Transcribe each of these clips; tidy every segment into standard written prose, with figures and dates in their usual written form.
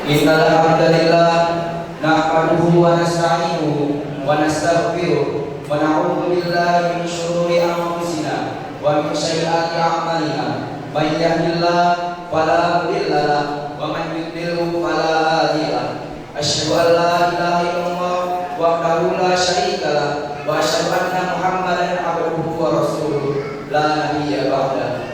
Innal hamdalillah nahmaduhu wa nasta'inuhu wa nastaghfiruh wa na'udzu billahi min shururi anfusina wa min sayyiati a'malina. May yahdihillahu fala mudilla lahu wa man yudlil fala hadiya lahu. Asyhadu an la ilaha illallah wahdahu la syarika lahu wa asyhadu anna Muhammadan abduhu wa rasuluh la nabiyya ba'dahu.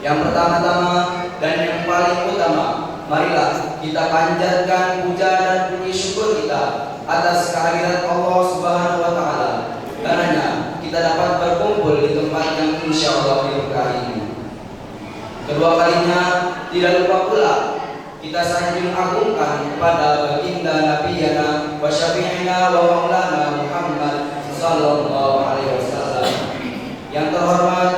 Yang pertama-tama dan yang paling utama, marilah kita panjatkan puja dan puji syukur kita atas kehadiran Allah Subhanahu wa taala. Karenanya kita dapat berkumpul di tempat yang insyaallah diberkahi ini. Kedua kalinya tidak lupa pula kita sanjung agungkan kepada baginda nabiyana wa syafi'ina wa maulana Muhammad sallallahu alaihi wasallam. Yang terhormat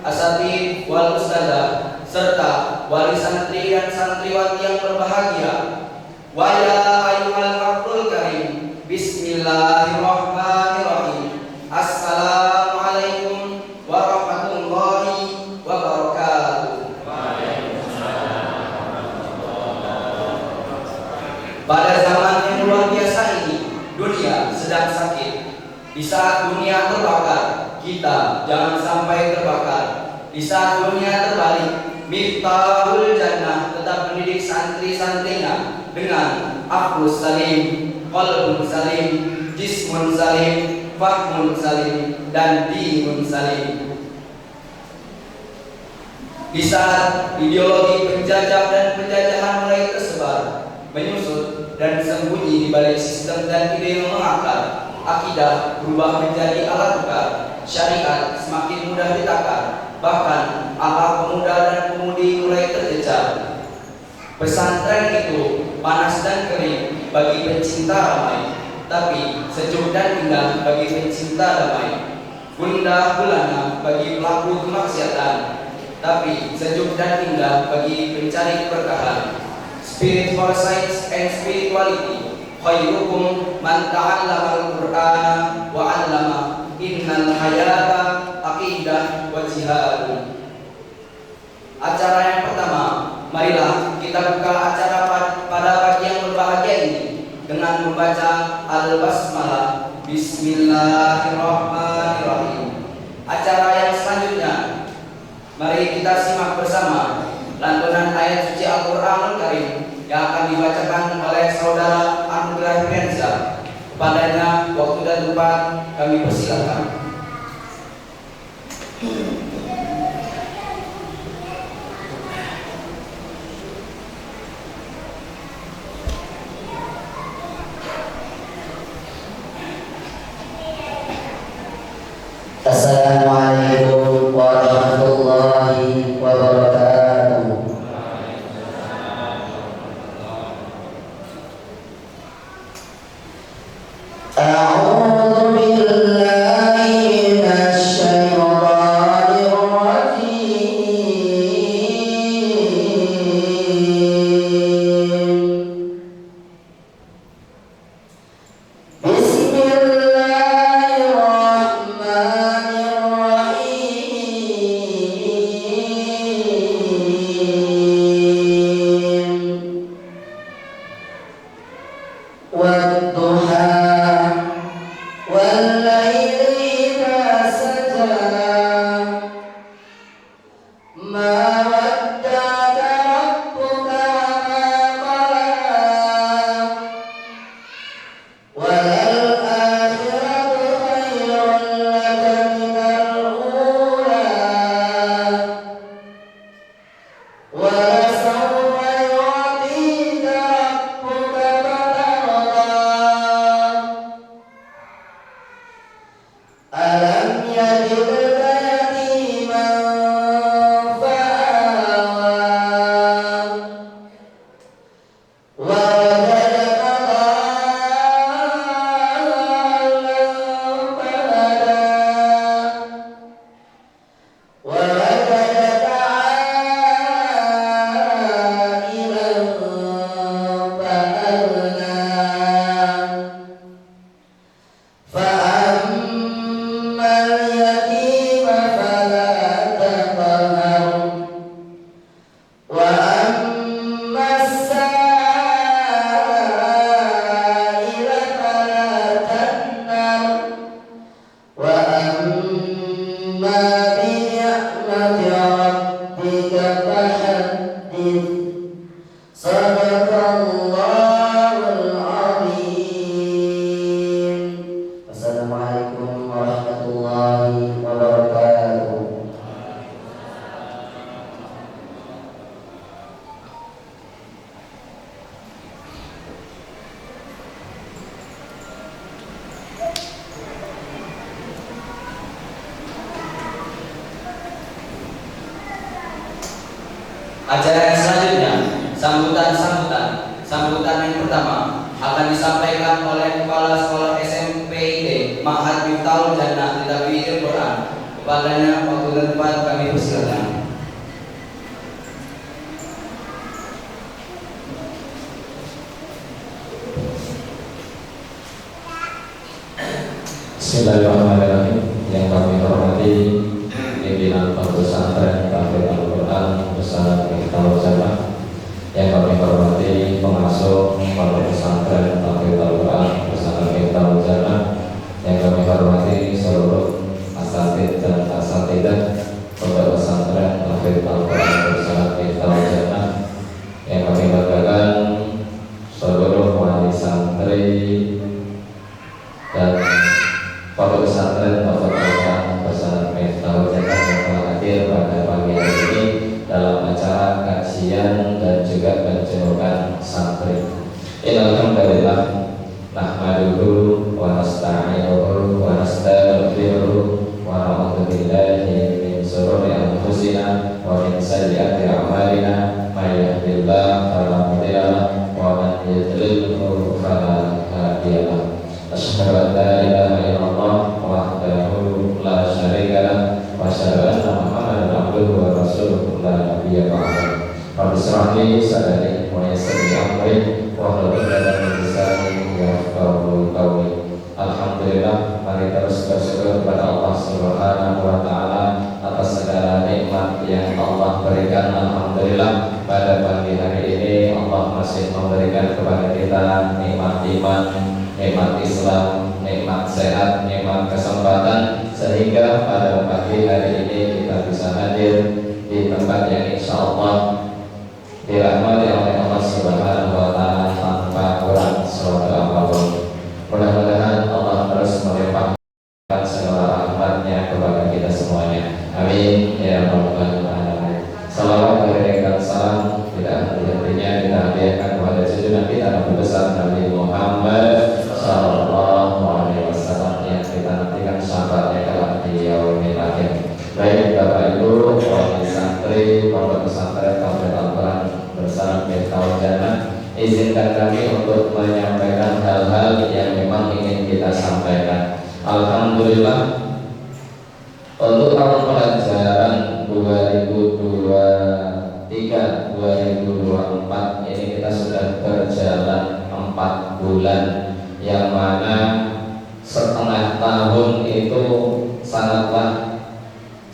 asatidz wal ustadzah serta wali santri dan santriwati yang berbahagia. Wa ya ayyuhal hafdul karim, bismillahirrahmanirrahim. Assalamualaikum warahmatullahi wabarakatuh. Pada zaman yang luar biasa ini, dunia sedang sakit. Di saat dunia terbakar, kita jangan sampai terbakar. Di saat dunia terbalik, Miftahul Jannah tetap mendidik santri-santrinya dengan akhlus salim, qalbun salim, jismun salim, fahmun salim, dan dinun salim. Di saat ideologi penjajah dan penjajahan mulai tersebar, menyusut dan sembunyi di balik sistem dan ide yang mengakar, akidah berubah menjadi alat tukar, syariat semakin mudah ditakar, bahkan akal pemuda dan pemudi mulai terjejar. Pesantren itu panas dan kering bagi pencinta ramai, tapi sejuk dan indah bagi pencinta damai. Gundah gulana bagi pelaku kemaksiatan, tapi sejuk dan indah bagi pencari keberkahan. Spirit for science and spirituality, khairukum man ta'allama al-Qur'ana wa 'allama. Innal hayata aqidah wa jihad. Acara yang pertama, marilah kita buka acara pada pagi yang berbahagia ini dengan membaca Al-Basmalah. Bismillahirrahmanirrahim. Acara yang selanjutnya, mari kita simak bersama lantunan ayat suci Al-Qur'anul Karim yang akan dibacakan oleh saudara Anugrah Frienza. Kepadanya waktu dan tempat kami persilakan. Assalamualaikum warahmatullahi wabarakatuh. A'udzu billahi minasy syaithanir rajim. Alam yajidka yatiman fa'awa Acara yang selanjutnya, sambutan yang pertama akan disampaikan oleh Kepala Sekolah SMPIT Ma'had Miftahul Jannah Litafidil Quran. Kepadanya waktu dan tempat kami persilakan. Bismillahirrahmanirrahim. Yang kami hormati pimpinan Pondok Pesantren Tahfidz Al-Quran bersama Miftahul Jannah. Yang kami hormati pengasuh Pondok Pesantren Tahfidz Al-Quran bersama Miftahul Jannah. Yang kami hormati seluruh asatidz dan asatidzah Pondok Pesantren Tahfidz Al-Quran bersama Miftahul Jannah. Yang kami banggakan seluruh wali santri dan Pondok Pesantren Tahfidz Al-Quran bersama Miftahul Jannah yang telah hadir pada pagi hari ini dalam acara kajian dan juga pencelukan santri. Alhamdulillah, nahmaduhu wa nasta'inuhu wa nastaghfiruhu wa na'udzu billahi min shururi anfusina wa min sayyiati a'malina may yahdihillahu fala mudilla lahu wa man yudlilhu fala hadiya lahu. Asyhadu an la ilaha illallah wahdahu la syarika lahu wa asyhadu anna Muhammadan abduhu wa rasuluhu la nabiyya ba'dahu. Rabbi shrah li sadri wa yassir li amri wahlul 'uqdatam min lisani yafqahu qawli. Alhamdulillah, mari terus bersyukur kepada Allah Subhanahu wa taala atas segala nikmat yang Allah berikan. Alhamdulillah, pada pagi hari ini Allah masih memberikan kepada kita nikmat iman, nikmat Islam, nikmat sehat, nikmat kesempatan, sehingga pada pagi hari ini kita bisa hadir di tempat yang insya Allah dirahmati oleh Allah Subhanahu wa taala tanpa kurang suatu apapun. Mudah-mudahan Allah terus melimpahkan segala rahmat-Nya kepada kita semuanya. Amin ya rabbal alamin. Salawat dan salam tidak henti-hentinya kita hadiahkan kepada junjungan kita Nabi besar Nabi Muhammad sallallahu alaihi wasallam yang kita nantikan syafaatnya kelak di yaumil akhir. Baik Bapak Ibu, wali santri Pondok Pesantren Tahfidz Al-Quran bersama Miftahul Jannah, izinkan kami untuk menyampaikan hal-hal yang memang ingin kita sampaikan. Alhamdulillah, untuk tahun pelajaran 2023-2024 ini kita sudah berjalan 4 bulan, yang mana setengah tahun itu sangatlah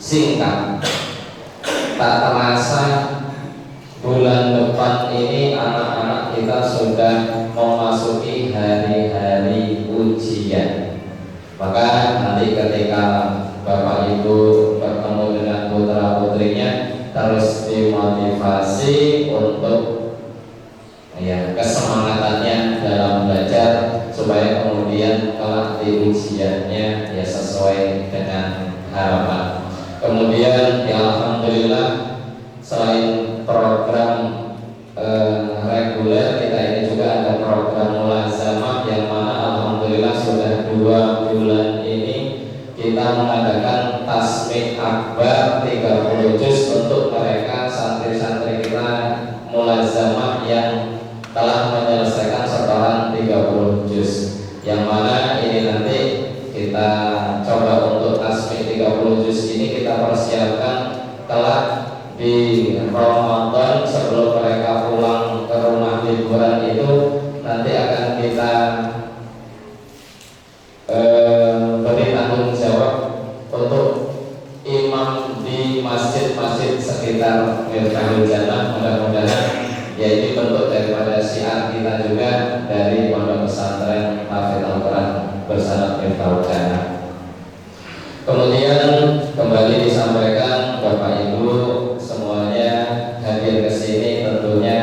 singkat. Tak terasa bulan depan ini anak-anak kita sudah memasuki hari-hari ujian. Maka nanti ketika Bapak Ibu bertemu dengan putra putrinya, terus dimotivasi untuk kesemangatannya dalam belajar supaya kemudian kelak di ujiannya sesuai dengan harapan. Kemudian alhamdulillah, selain program reguler, kita ini juga ada program mulazamah yang mana alhamdulillah sudah 2 bulan ini kita mengadakan tasmih akbar 30 juz untuk mereka santri-santri kita mulazamah yang telah menyelesaikan setoran 30 juz, yang mana ini nanti kita coba untuk tasmih 30 juz ini kita persiapkan kelak di Ramadan sebelum mereka pulang ke rumah liburan itu. Nanti akan kita beri tanggung jawab untuk imam di masjid-masjid sekitar Miftahul Jannah. Mudah-mudahan ini bentuk daripada syiar kita juga dari Pondok Pesantren Tahfidz Al-Quran bersama Miftahul Jannah. Kemudian kembali disampaikan Bapak Ibu semuanya hadir ke sini tentunya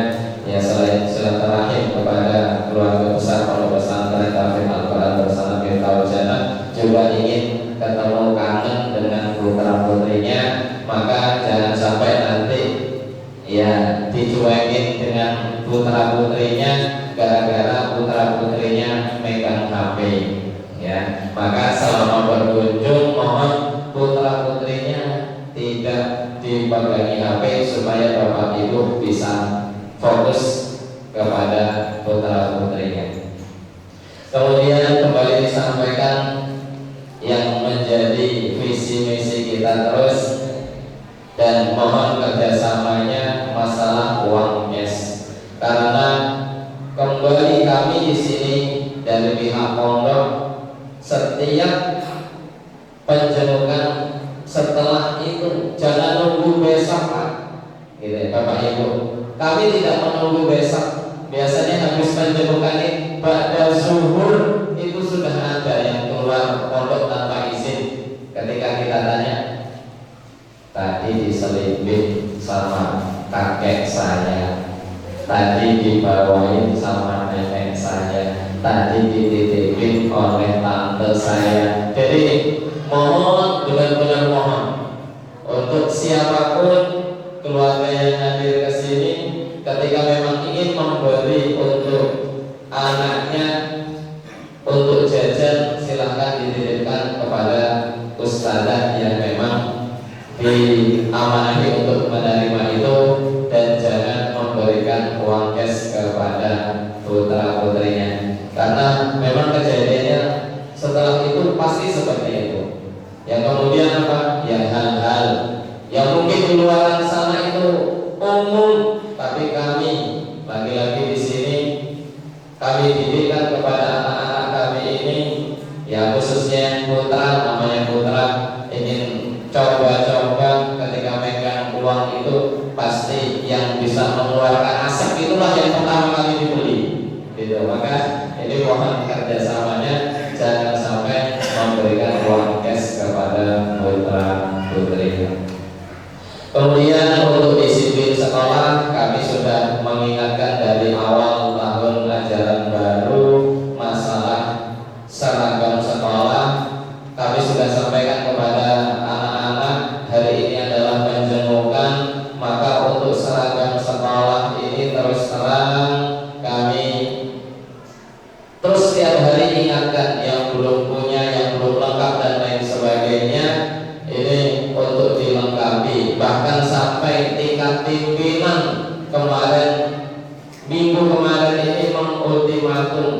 selain silaturahim kepada keluarga besar Pondok Pesantren Tahfidz Al-Quran bersama Miftahul Jannah, juga ingin ketemu kangen dengan putra putrinya. Maka jangan sampai nanti dicuekin dengan putra putrinya gara-gara putra putrinya megang HP. Maka selama berkunjung mohon putra putrinya tidak dipegang dikurangi HP supaya bapak ibu bisa fokus kepada putra putrinya. Kemudian kembali disampaikan yang menjadi visi misi kita terus dan mohon kerjasamanya masalah uang cash, karena kembali kami di sini dari pihak pondok setiap penjengukan setelah itu jangan nunggu besok Pak, gitu ya, Bapak Ibu. Kami tidak menunggu besok. Biasanya habis penjengukan ini pada zuhur itu sudah ada yang keluar pondok tanpa izin. Ketika kita tanya, tadi diselipin sama kakek saya, tadi dibawain sama nenek saya, tadi dititipin oleh tante saya. Jadi mohon, benar-benar mohon untuk siapapun keluarga yang hadir ke sini, ketika memang ingin memberi untuk anaknya untuk jajan, silahkan dititipkan kepada ustadzah yang memang diamanahi untuk menerima itu, dan jangan memberikan uang cash kepada putra putrinya, karena memang kejadiannya setelah itu pasti seperti itu. Yang kemudian apa? Ya hal-hal yang mungkin di luar sana itu umum, tapi kami lagi-lagi di sini kami didikkan kepada anak-anak kami ini, ya khususnya putra, namanya putra, ingin coba-coba ketika megang uang itu pasti yang bisa mengeluarkan asap itulah yang pertama kali dibeli, gitu. Maka ini mohon kerjasamanya, jangan sampai memberikan uang cash kepada putra putri. Kemudian untuk disiplin sekolah, kami sudah mengingatkan dari awal tahun ajaran baru masalah seragam sekolah. Kami sudah sampaikan kepada anak-anak, hari ini adalah penjengukan, maka untuk seragam sekolah ini terus terang kami terus setiap hari ingatkan yang belum punya, yang belum lengkap dan lain sebagainya, ini untuk dilengkapi. Bahkan sampai tingkat pimpinan kemarin, minggu kemarin ini mengultimatum,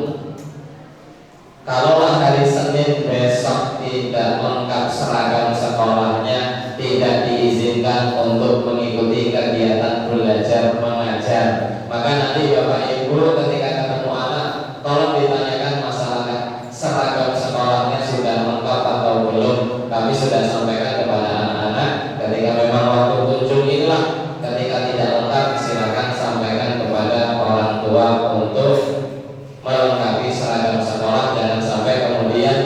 kalaulah hari Senin besok tidak lengkap seragam sekolahnya, tidak diizinkan untuk mengikuti kegiatan belajar mengajar. Maka nanti Bapak Ibu ketika ketemu anak, tolong ditanyakan masalah seragam sekolahnya sudah lengkap atau belum. Kami sudah sampaikan kepada anak-anak, ketika memang waktu kunjung inilah, ketika tidak lengkap silakan sampaikan kepada orang tua untuk melengkapi seragam sekolah. Jangan sampai kemudian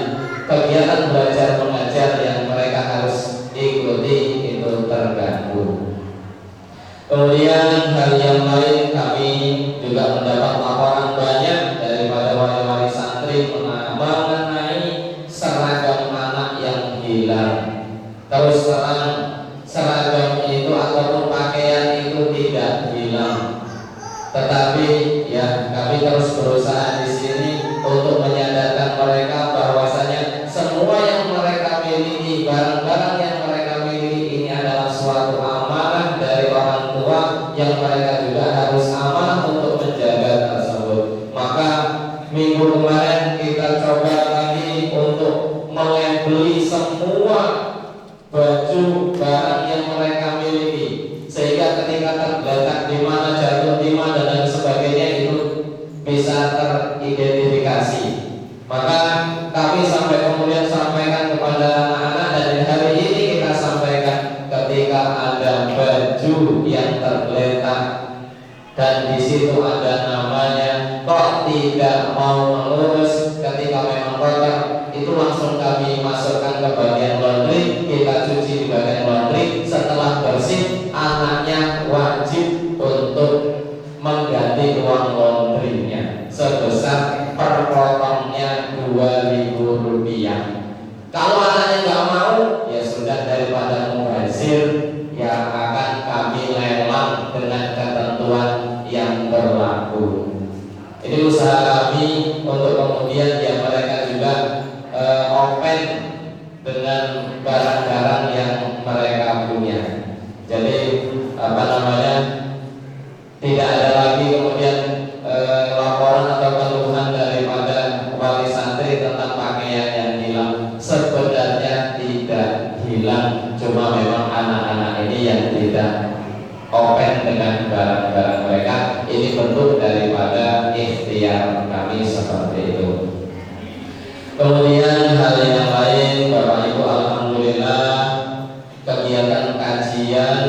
kegiatan belajar mengajar yang mereka harus ikuti itu terganggu. Kemudian hal yang lain, kami juga mendapat laporan banyak daripada wali-wali santri mengenai seragam anak yang hilang. Terus terang, seragam itu ataupun pakaian itu tidak hilang, tetapi ya kami terus berusaha di sini untuk menyadarkan mereka bahwasanya semua yang mereka miliki, barang-barang yang mereka miliki ini adalah suatu amanah dari orang tua yang mereka juga harus amanah untuk menjaga tersebut. Maka minggu kemarin kita coba lagi untuk melabeli semua baju barang yang mereka miliki, sehingga ketika tergeletak di mana, jatuh di mana dan sebagainya itu bisa teridentifikasi. Maka kami sampai kemudian sampaikan kepada anak-anak, dan hari ini kita sampaikan, ketika ada baju yang tergeletak dan di situ ada namanya, kok tidak mau mengurus, ketika memang kotor itu langsung kami masukkan ke bagian laundry, kita cuci di bagian laundry. Setelah bersih, anaknya wajib untuk mengganti uang laundrynya sebesar per potongnya Rp2.000. Kalau anaknya nggak mau, ya sudah, daripada mubazir, ya akan kami lelang dengan ketentuan yang berlaku. Ini usaha kami untuk kemudian ya mereka juga open dengan barang-barang yang mereka punya. Jadi tidak ada lagi kemudian laporan atau keluhan daripada wali santri tentang pakaian yang hilang. Sebenarnya tidak hilang, cuma memang anak-anak ini yang tidak open dengan barang-barang mereka. Ini bentuk daripada ikhtiar kami seperti itu. Kemudian hal yang lain, Bapak Ibu, alhamdulillah kegiatan kajian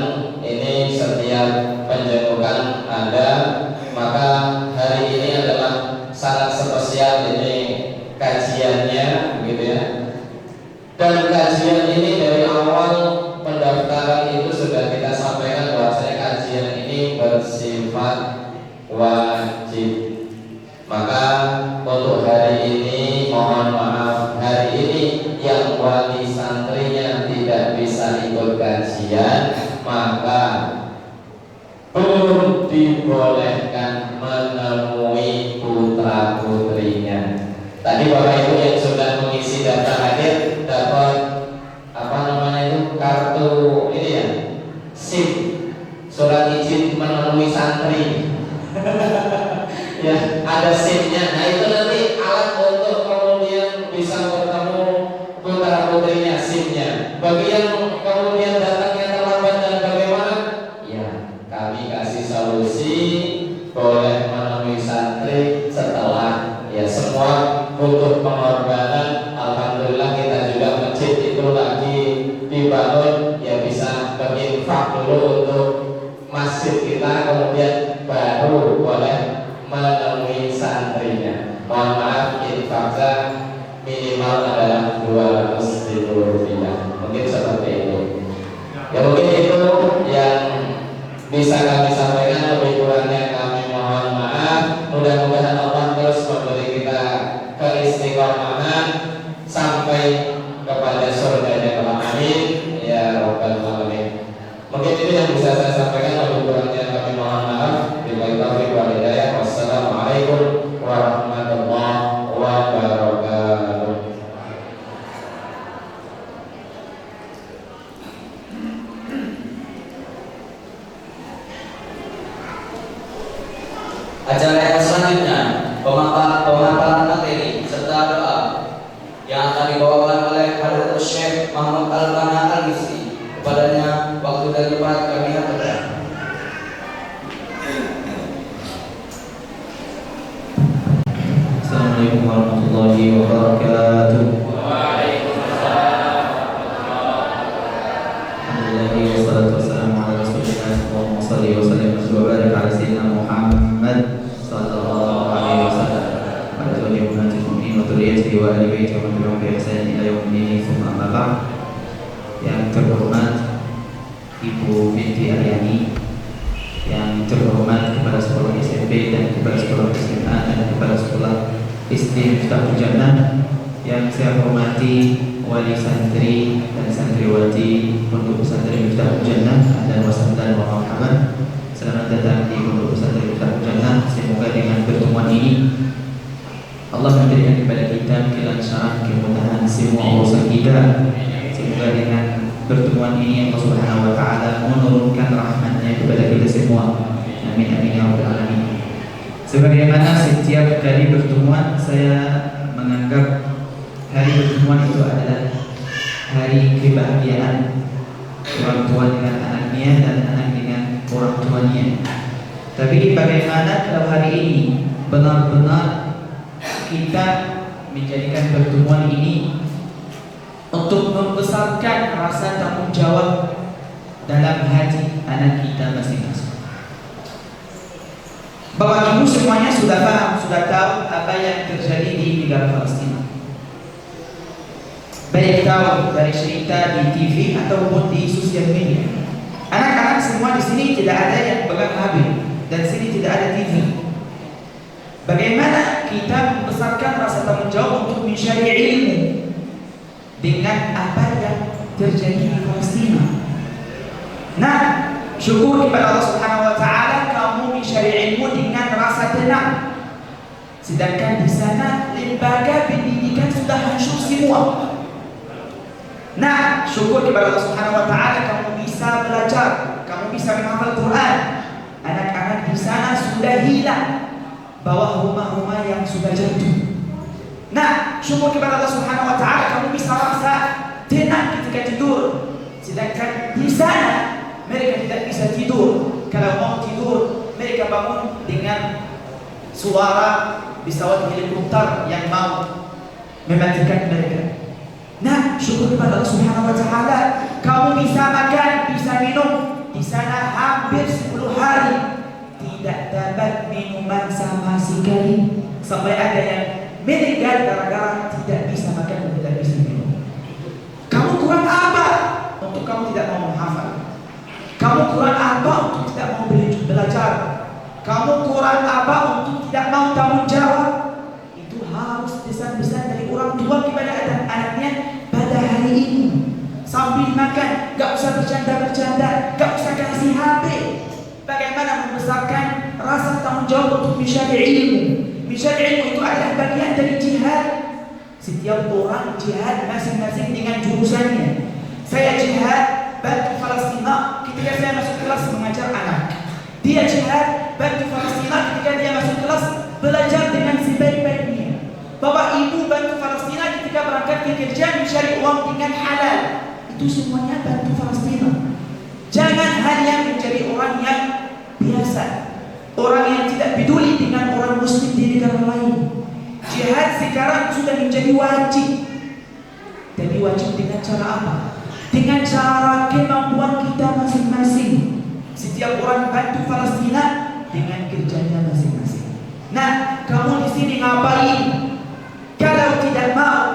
ini setiap penjengukan ada, maka hari ini adalah sangat spesial ini kajiannya, begitu ya. Dan kajian ini dari awal pendaftaran itu sudah kita sampaikan bahwasanya kajian ini bersifat wajib. Maka untuk hari ini mohon maaf, hari ini yang wali santrinya tidak bisa ikut kajian, maka belum dibolehkan menemui putra putrinya. Tadi Bapak Ibu yang sudah mengisi daftar hadir dapat apa namanya itu, kartu ini ya, SIM, surat izin menemui santri. Ya, ada SIM-nya. Nah, itu nanti alat untuk kemudian bisa bertemu putra putrinya, SIM-nya. Bagi yang kemudian datangnya terlambat dan bagaimana? Ya, kami kasih solusi, boleh menemui santri setelah ya semua butuh pengorbanan. Alhamdulillah kita juga masjid itu lagi dibangun, ya bisa berinfak dulu untuk masjid kita, kemudian baru boleh menemui santrinya. Mohon maaf, infaknya minimal adalah 200.000 rupiah. Mungkin seperti itu. Ya mungkin itu yang bisa kami sampaikan, lebih kurangnya kami mohon maaf. Mudah-mudahan Allah terus memberi kita keistiqomahan sampai kepada surganya kelak. Amin ya rabbal alamin. Mungkin itu yang bisa saya sampaikan, lebih kurangnya kami mohon maaf. Billahi taufiq wal hidayah. Wassalamualaikum warahmatullahi wabarakatuh. Acara yang selanjutnya pemaparan materi serta doa yang akan dibawakan oleh Hadratus Syekh Muhammad Al-Bana Al-Misri. Kepadanya waktu dan tempat kami aturkan. Assalamualaikum warahmatullahi wabarakatuh. Alhamdulillah wassalatu wassalamu ala Rasulillah. Allahumma shalli wa sallim wa barik ala sayyidina Muhammad sallallahu alaihi wasallam wa ala alihi wa sahbihi wa dzurriyyatihi wa ahli baitihi wa man tabi'ahum bi ihsan ila yaumil tsumma amma ba'd. Yang terhormat Ibu Binti Aryani, yang terhormat kepada sekolah SMP dan kepada sekolah SMA dan kepada sekolah SD Miftahul Jannah, yang saya hormati wali santri dan santriwati Pondok Pesantren Miftahul Jannah, dan wassalam wa marhaban. Selamat datang di Pondok Pesantren Miftahul Jannah. Semoga dengan pertemuan ini Allah memberikan kepada kita kelancaran, kemudahan semua urusan kita. Semoga dengan pertemuan ini Allah Subhanahu wa taala menurunkan rahmat-Nya kepada kita semua. Amin amin ya rabbal alamin. Sebagaimana setiap kali pertemuan saya menganggap hari pertemuan itu adalah hari kebahagiaan orang tua dengan anaknya dan anak dengan orang tuanya. Tapi bagaimana kalau hari ini benar-benar kita menjadikan pertemuan ini untuk membesarkan rasa tanggung jawab dalam hati anak kita masing-masing. Bapak Ibu semuanya sudah paham, sudah tahu apa yang terjadi di negara Palestina. Baik tahu dari cerita di TV ataupun di sosial media. Anak-anak semua di sini tidak ada yang pegang HP dan sini tidak ada TV. Bagaimana kita membesarkan rasa tanggung jawab untuk mencari ilmu dengan apa yang terjadi di Palestina? Nah, syukur kepada Allah Subhanahu wa taala kamu mencari ilmu dengan rasa tenang. Sedangkan di sana lembaga pendidikan sudah hancur semua. Nah, syukur kepada Allah Subhanahu wa taala kamu bisa belajar, kamu bisa menghafal Quran. Anak-anak di sana sudah hilang bawah rumah-rumah yang sudah jatuh. Nah, syukur kepada Allah Subhanahu wa taala kamu bisa rasa tenang ketika tidur. Sedangkan di sana mereka tidak bisa tidur. Kalau mau tidur, mereka bangun dengan suara pesawat helikopter yang mau mematikan mereka. Nah, syukur kepada Allah Subhanahu wa taala kamu bisa makan, bisa minum. Di sana hampir 10 hari tidak dapat minuman sama sekali, sampai ada yang meninggal gara-gara tidak bisa makan dan tidak bisa minum. Kamu kurang apa untuk kamu tidak mau menghafal? Kamu kurang apa untuk tidak mau belajar? Kamu kurang apa untuk tidak mau tanggung jawab? Itu harus pesan-pesan dari orang tua kepada anak-anaknya pada hari ini. Sambil makan, gak usah bercanda-bercanda, gak usah kasih HP. Bagaimana membesarkan rasa tanggung jawab untuk mencari ilmu. Mencari ilmu itu adalah bagian dari jihad. Setiap orang jihad masing-masing dengan jurusannya. Saya jihad bantu Palestina ketika saya masuk kelas mengajar anak. Dia jihad bantu Palestina ketika dia masuk kelas belajar dengan sebaik-baiknya. Bapak ibu bantu Palestina ketika berangkat ke kerja mencari uang dengan halal. Itu semuanya bantu Palestina. Jangan hanya menjadi orang yang biasa, orang yang tidak peduli dengan orang muslim di negara lain. Jihad sekarang sudah menjadi wajib. Jadi wajib dengan cara apa? Dengan cara kemampuan kita masing-masing. Setiap orang bantu Palestina dengan kerjanya masing-masing. Nah, kamu di sini ngapain? Kalau tidak mau,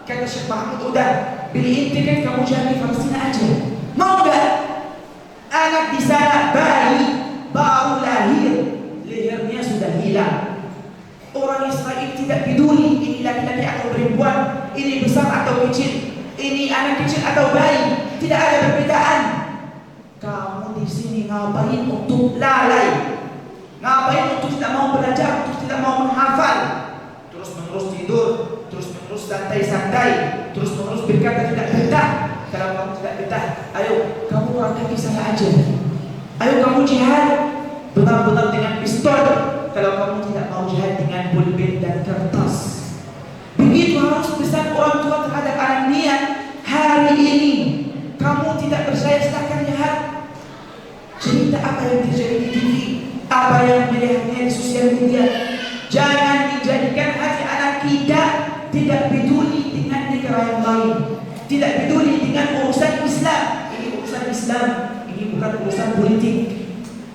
kata Syekh Mahmud, udah beliin tiket kamu jadi Palestina aja. Mau nggak? Anak di sana bayi baru lahir, lehernya sudah hilang. Orang Israel tidak peduli ini laki-laki atau perempuan, ini besar atau kecil, ini anak kecil atau bayi, tidak ada perbedaan. Kamu di sini ngapain untuk lalai? Ngapain untuk tidak mau belajar, untuk tidak mau menghafal? Terus-menerus tidur, terus-menerus santai-santai, terus-menerus berkata tidak betah. Kalau kamu tidak betah, ayo kamu berangkat ke sana aja. Ayo kamu jihad benar-benar dengan pistol. Kalau kamu tidak mau jihad dengan pulpen dan kertas. Begitu harus pesan orang tua terhadap anaknya. Hari ini kamu tidak percaya, silahkan lihat cerita apa yang terjadi di TV, apa yang melihatnya di sosial media. Jangan dijadikan hati anak kita tidak peduli dengan negara yang lain, tidak peduli dengan urusan Islam. Ini urusan Islam, ini bukan urusan politik,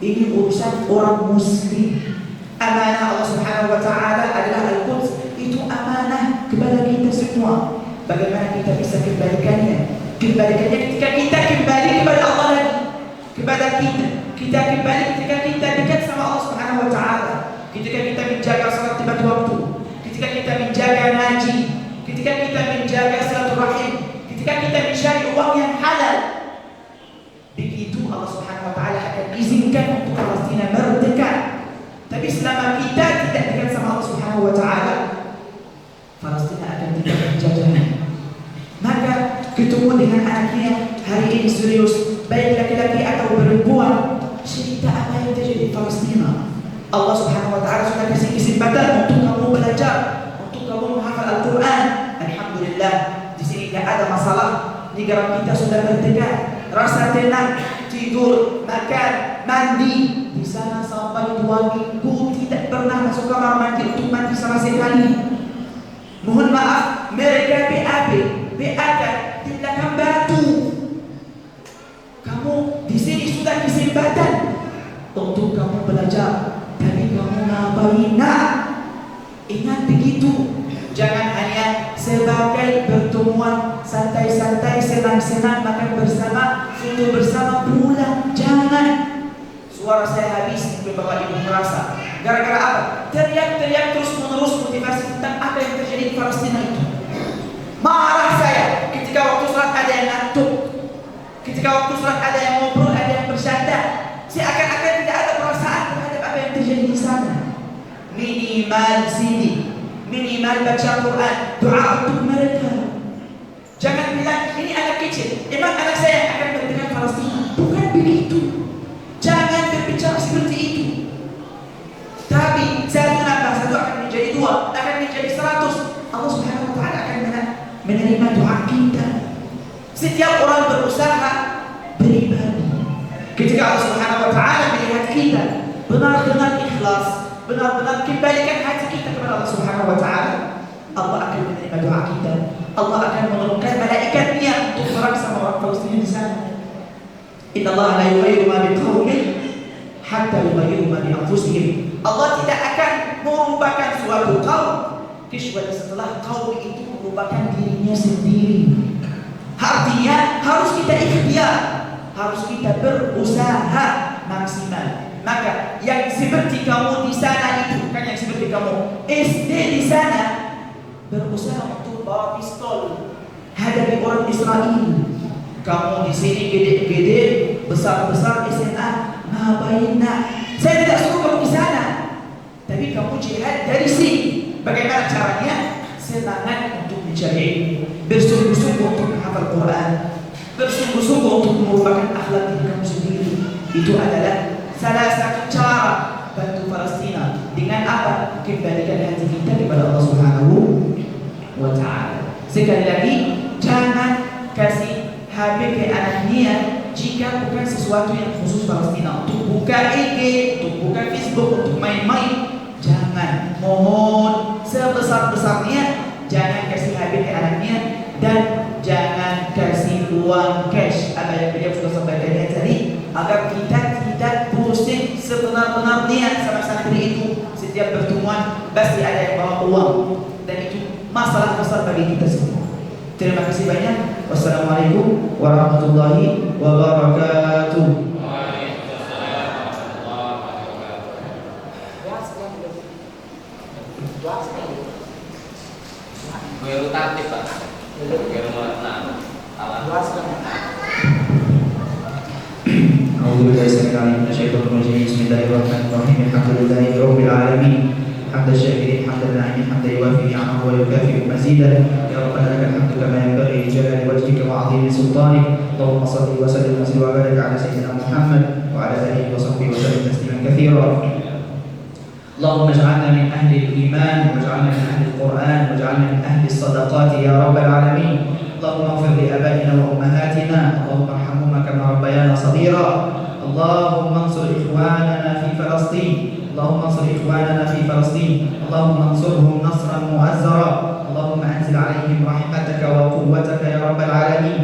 ini urusan orang muslim. Amanah Allah Subhanahu wa taala adalah Al-Quds. Itu amanah kepada kita semua. Bagaimana kita bisa kembalikannya? Kembalikannya ketika kita kembali kepada Allah lagi, kepada kita. Kita kembali ketika kita dekat sama Allah Subhanahu wa taala. Ketika kita menjaga salat tepat waktu, ketika kita menjaga ngaji, ketika kita menjaga silaturahim, ketika kita mencari uang yang halal. Begitu Allah Subhanahu wa taala akan izinkan untuk Palestina merdeka. Tapi selama kita tidak dekat sama Allah Subhanahu wa taala, Palestina akan tidak menjajah. Maka ketemu dengan anaknya hari ini serius, baik laki-laki atau perempuan, cerita apa yang terjadi di Palestina. Allah Subhanahu wa taala sudah kasih kesempatan untuk kamu belajar, untuk kamu menghafal Al-Quran. Alhamdulillah, di sini tidak ada masalah. Negara kita sudah merdeka, rasa tenang, tidur, makan, mandi. Di sana sampai 2 minggu tidak pernah masuk kamar mandi untuk mandi sama sekali. Mohon maaf, mereka BAB, BAK di belakang batu. Kamu di sini sudah kesempatan untuk kamu belajar, tapi kamu ngapain? Nah, ingat begitu. Jangan hanya sebagai pertemuan santai-santai, senang-senang, makan bersama, foto bersama, pulang. Jangan. Suara saya habis, mungkin Bapak Ibu merasa. Gara-gara apa? Teriak-teriak terus-menerus motivasi tentang apa yang terjadi di Palestina itu. Marah saya ketika waktu sholat ada yang ngantuk, ketika waktu sholat ada yang ngobrol, ada yang bercanda. Seakan-akan tidak ada perasaan terhadap apa yang terjadi di sana. Minimal sini, minimal baca Quran, doa untuk mereka. Jangan bilang ini anak kecil, emang anak saya akan berdengar Palestina. Bukan begitu. Setiap orang berusaha beribadah. Ketika Allah Subhanahu wa taala melihat kita benar-benar ikhlas, benar-benar kembalikan hati kita kepada Allah Subhanahu wa taala, Allah akan menerima doa kita. Allah akan menurunkan malaikatnya untuk merangsa orang Palestina di sana. Inna Allah la yughayyiru ma biqaumin hatta yughayyiru ma bi anfusihim. Allah tidak akan merubahkan suatu kaum kecuali setelah kaum itu merubahkan dirinya sendiri. Artinya harus kita ikhtiar, harus kita berusaha maksimal. Maka yang seperti kamu di sana itu, kan yang seperti kamu SD di sana berusaha untuk bawa pistol hadapi orang Israel. Kamu di sini gede-gede, besar-besar SMA, ngapain nak? Saya tidak suruh kamu di sana, tapi kamu jihad dari sini. Bagaimana caranya? Semangat untuk mencari ilmu, bersungguh-sungguh untuk menghafal Quran, bersungguh-sungguh untuk merupakan akhlak diri kamu sendiri. Itu adalah salah satu cara bantu Palestina. Dengan apa? Kembalikan hati kita kepada Allah Subhanahu wa taala. Sekali lagi, jangan kasih HP ke anaknya jika bukan sesuatu yang khusus Palestina, untuk buka IG, untuk buka Facebook, untuk main-main. Jangan, mohon sebesar-besarnya jangan kasih HP ke anaknya, dan jangan kasih uang cash. Apa yang beliau sudah sampaikan tadi, agar kita tidak pusing sebenar-benarnya sama santri itu. Setiap pertemuan pasti ada yang bawa uang, dan itu masalah besar bagi kita semua. Terima kasih banyak. Wassalamualaikum warahmatullahi wabarakatuh. Gue tertib Pak. Gue mulai أعوذ بالله السميع العليم من الشيطان الرجيم. بسم الله الرحمن الرحيم. الحمد لله رب العالمين، حمد الشاكرين حمد الناعمين حمدا يوافي نعمه ويكافئ مزيدا. يا ربنا لك الحمد كما ينبغي لجلال وجهك وعظيم سلطانك. اللهم صل وسلم وبارك على سيدنا محمد وعلى اله وصحبه وسلم تسليما كثيرا. اللهم اجعلنا من اهل الايمان، واجعلنا من اهل القران، واجعلنا من اهل الصدقات يا رب العالمين. اللهم اغفر لآبائنا وأمهاتنا، اللهم ارحمهما كما ربيانا صغيرا. اللهم انصر إخواننا في فلسطين، اللهم انصر إخواننا في فلسطين، اللهم انصرهم نصرا مؤزرا. اللهم أنزل عليهم رحمتك وقوتك يا رب العالمين.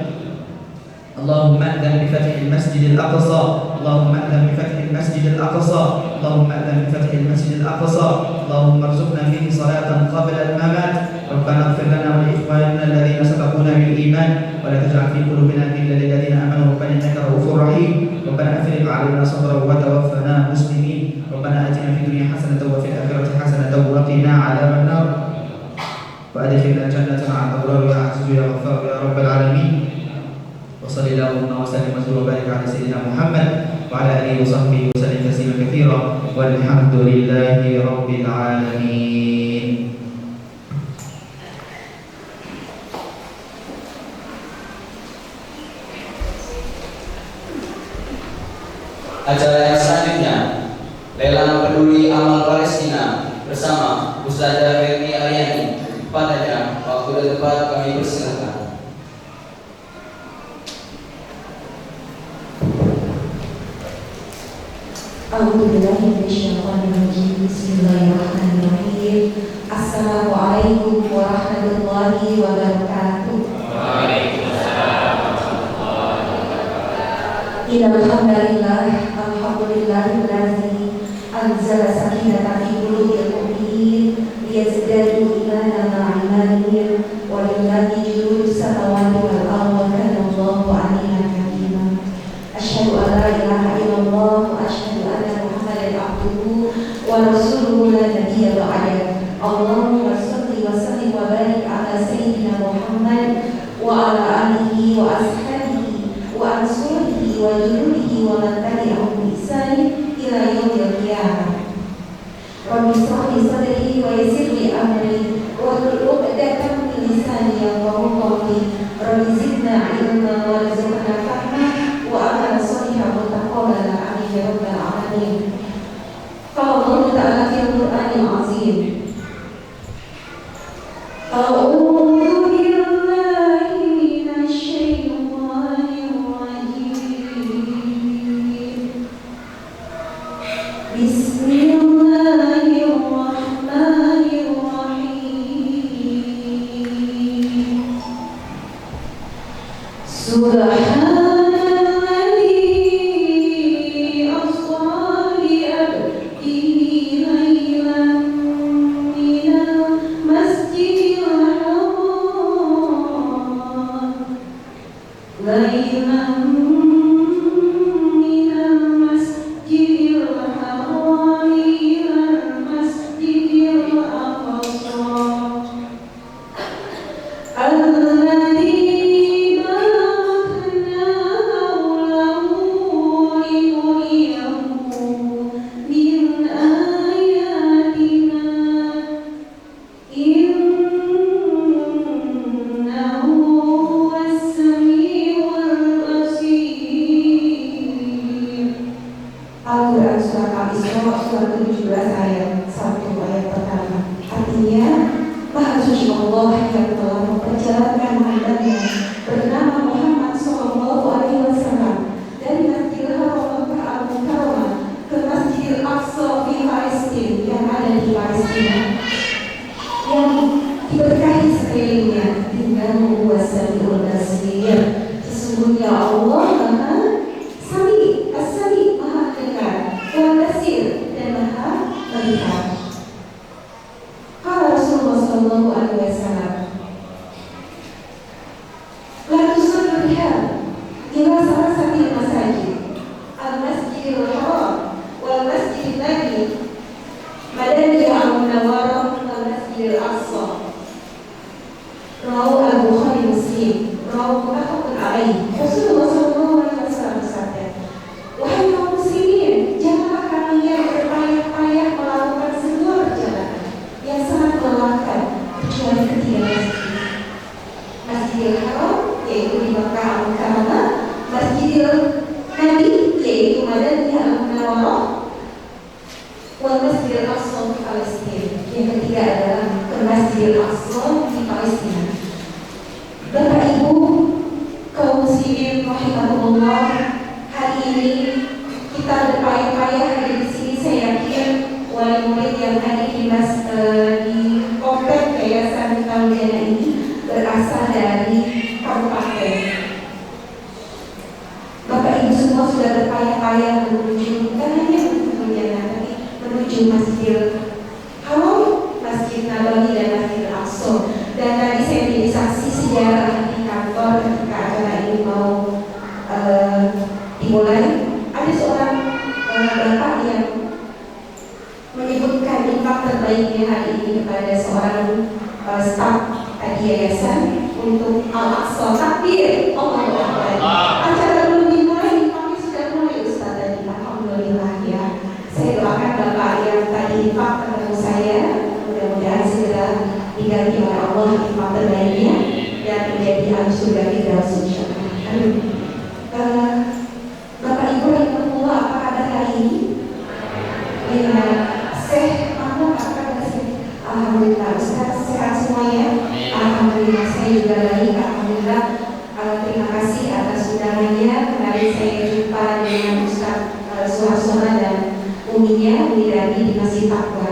اللهم أذن بفتح المسجد الأقصى، اللهم أذن بفتح المسجد الأقصى، اللهم أذن بفتح المسجد الأقصى. اللهم ارزقنا فيه صلاة قبل الممات. ربنا اغفر لنا ولإخواننا الذين سبقونا بالإيمان، ولا تجعل في قلوبنا غلا للذين آمنوا، ربنا إنك رؤوف رحيم. ربنا أفرغ علينا صبرا وتوفنا مسلمين. ربنا آتنا في الدنيا حسنة وفي الآخرة حسنة وقنا عذاب النار، وأدخلنا الجنة مع الأبرار يا عزيز يا غفار يا رب العالمين. وصلى اللهم وسلم وبارك على سيدنا محمد وعلى آله وصحبه وسلم تسليما كثيرا، والحمد لله رب العالمين. Acara yang selanjutnya, lelang peduli amal Palestina bersama Ustazah Ferni Aryani. Padanya waktu dan tempat kami persilakan. Bismillahirrahmanirrahim. Assalamualaikum warahmatullahi wabarakatuh. Waalaikumsalam. Alhamdulillah, alhamdulillahilladzi anzala sakinata fi qulubil mu'minin liyazdadu imanan ma'a imanihim wa lillahi junudus samawati wal ardi wa kana Allahu 'aliman hakima. Asyhadu an la ilaha illallah wa asyhadu anna Muhammadan abduhu wa rasuluhu la nabiyya ba'dahu. Allahumma shalli wa sallim wa barik ala sayyidina Muhammad wa ala alihi wa ashabihi wa ansurihi wa junudihi wa man tabi'ahum bi ihsan ila yaumil qiyamah. Rabbi shrah li sadri wa yassir li amri wa hlul 'uqdatam min lisani yafqahu qawli. Rabbi zidna 'ilman warzuqna fahma wa amalan shalihan mutaqabbala amin ya rabbal alamin. Qala Allah ta'ala fil Qur'anil 'azim. A'udzu billahi minasy syaithanir Bismillahirrahmanirrahim. Subhanalladzi asra bi abdihi laylan minal masjidil haram laylan minal masjidil haram ilal masjidil aqsa الذي باركنا حوله لنريه من آياتنا إنه هو السميع البصير. Al-Quran Surat Al-Isra Surat 17 ayat 1 ayat pertama. Artinya, Maha Suci Allah yang telah memperjalankan Muhammadnya bernama Muhammad Sallallahu Alaihi Wasallam dari Masjidil Haram Makkah Al-Mukarramah ke Masjidil Aqsa di Palestina yang ada di Palestina yang diberkahi sekelilingnya. Innahu huwas-sami'ul basir. Sesungguhnya Allah Maha Sami, As-Sami, Maha dengar, Wal-Basir, dan Maha melihat. Kata Rasulullah Sallallahu Alaihi Wasallam, la tusallu bihal ila salasati masajid, al-masjidil haram, wal masjidil nabi, madani al-munawwarah, wal masjidil aqsa. Rawahu al-Bukhari Muslim, rawahu muttafaqun alaih. Rasulullah Sallallahu Alaihi Wasallam bersabda, wahai kaum muslimin, janganlah kalian berpayah-payah melakukan semua perjalanan yang sangat melelahkan kecuali ketiga masjid. Masjidil Haram yaitu di Makkah Al-Mukarramah, Masjidil Nabi yaitu Madaniyah Al-Munawwarah, wal Masjidil Aqsa di Palestina. Yang ketiga adalah ke Masjidil Aqsa di Palestina. Bapak Ibu kaum muslimin rahimahumullah, hari ini kita berpayah-payah hadir di sini. Saya yakin wali murid yang hadir di komplek Yayasan Taujana ini berasal dari kabupaten. Bapak Ibu semua sudah berpayah-payah menuju, bukan hanya menuju Taujana, tapi menuju Masjidil Haram, Masjid Nabawi, dan Masjidil Aqsa. Dan tadi saya menjadi saksi sejarah di kantor ketika acara ini mau dimulai. Ada seorang bapak yang menyebutkan infak terbaiknya hari ini kepada seorang staf tadi yayasan untuk Al-Aqsa. Takbir, Allahu Akbar. Acara belum dimulai, infaknya sudah mulai Ustaz tadi. Alhamdulillah ya. Saya doakan bapak yang tadi infak ketemu saya, mudah-mudahan segera diganti oleh Allah infak terbaiknya dan menjadi ahli surga Firdaus insyaallah. Amin. Bapak Ibu rahimahullah, apa kabar hari ini? Alhamdulillah, Ustaz sehat semuanya. Alhamdulillah, saya juga baik. Alhamdulillah, terima kasih atas undangannya. Kemarin saya jumpa dengan Ustaz Suharsona dan uminya, Umi Rani di Masjid Taqwa.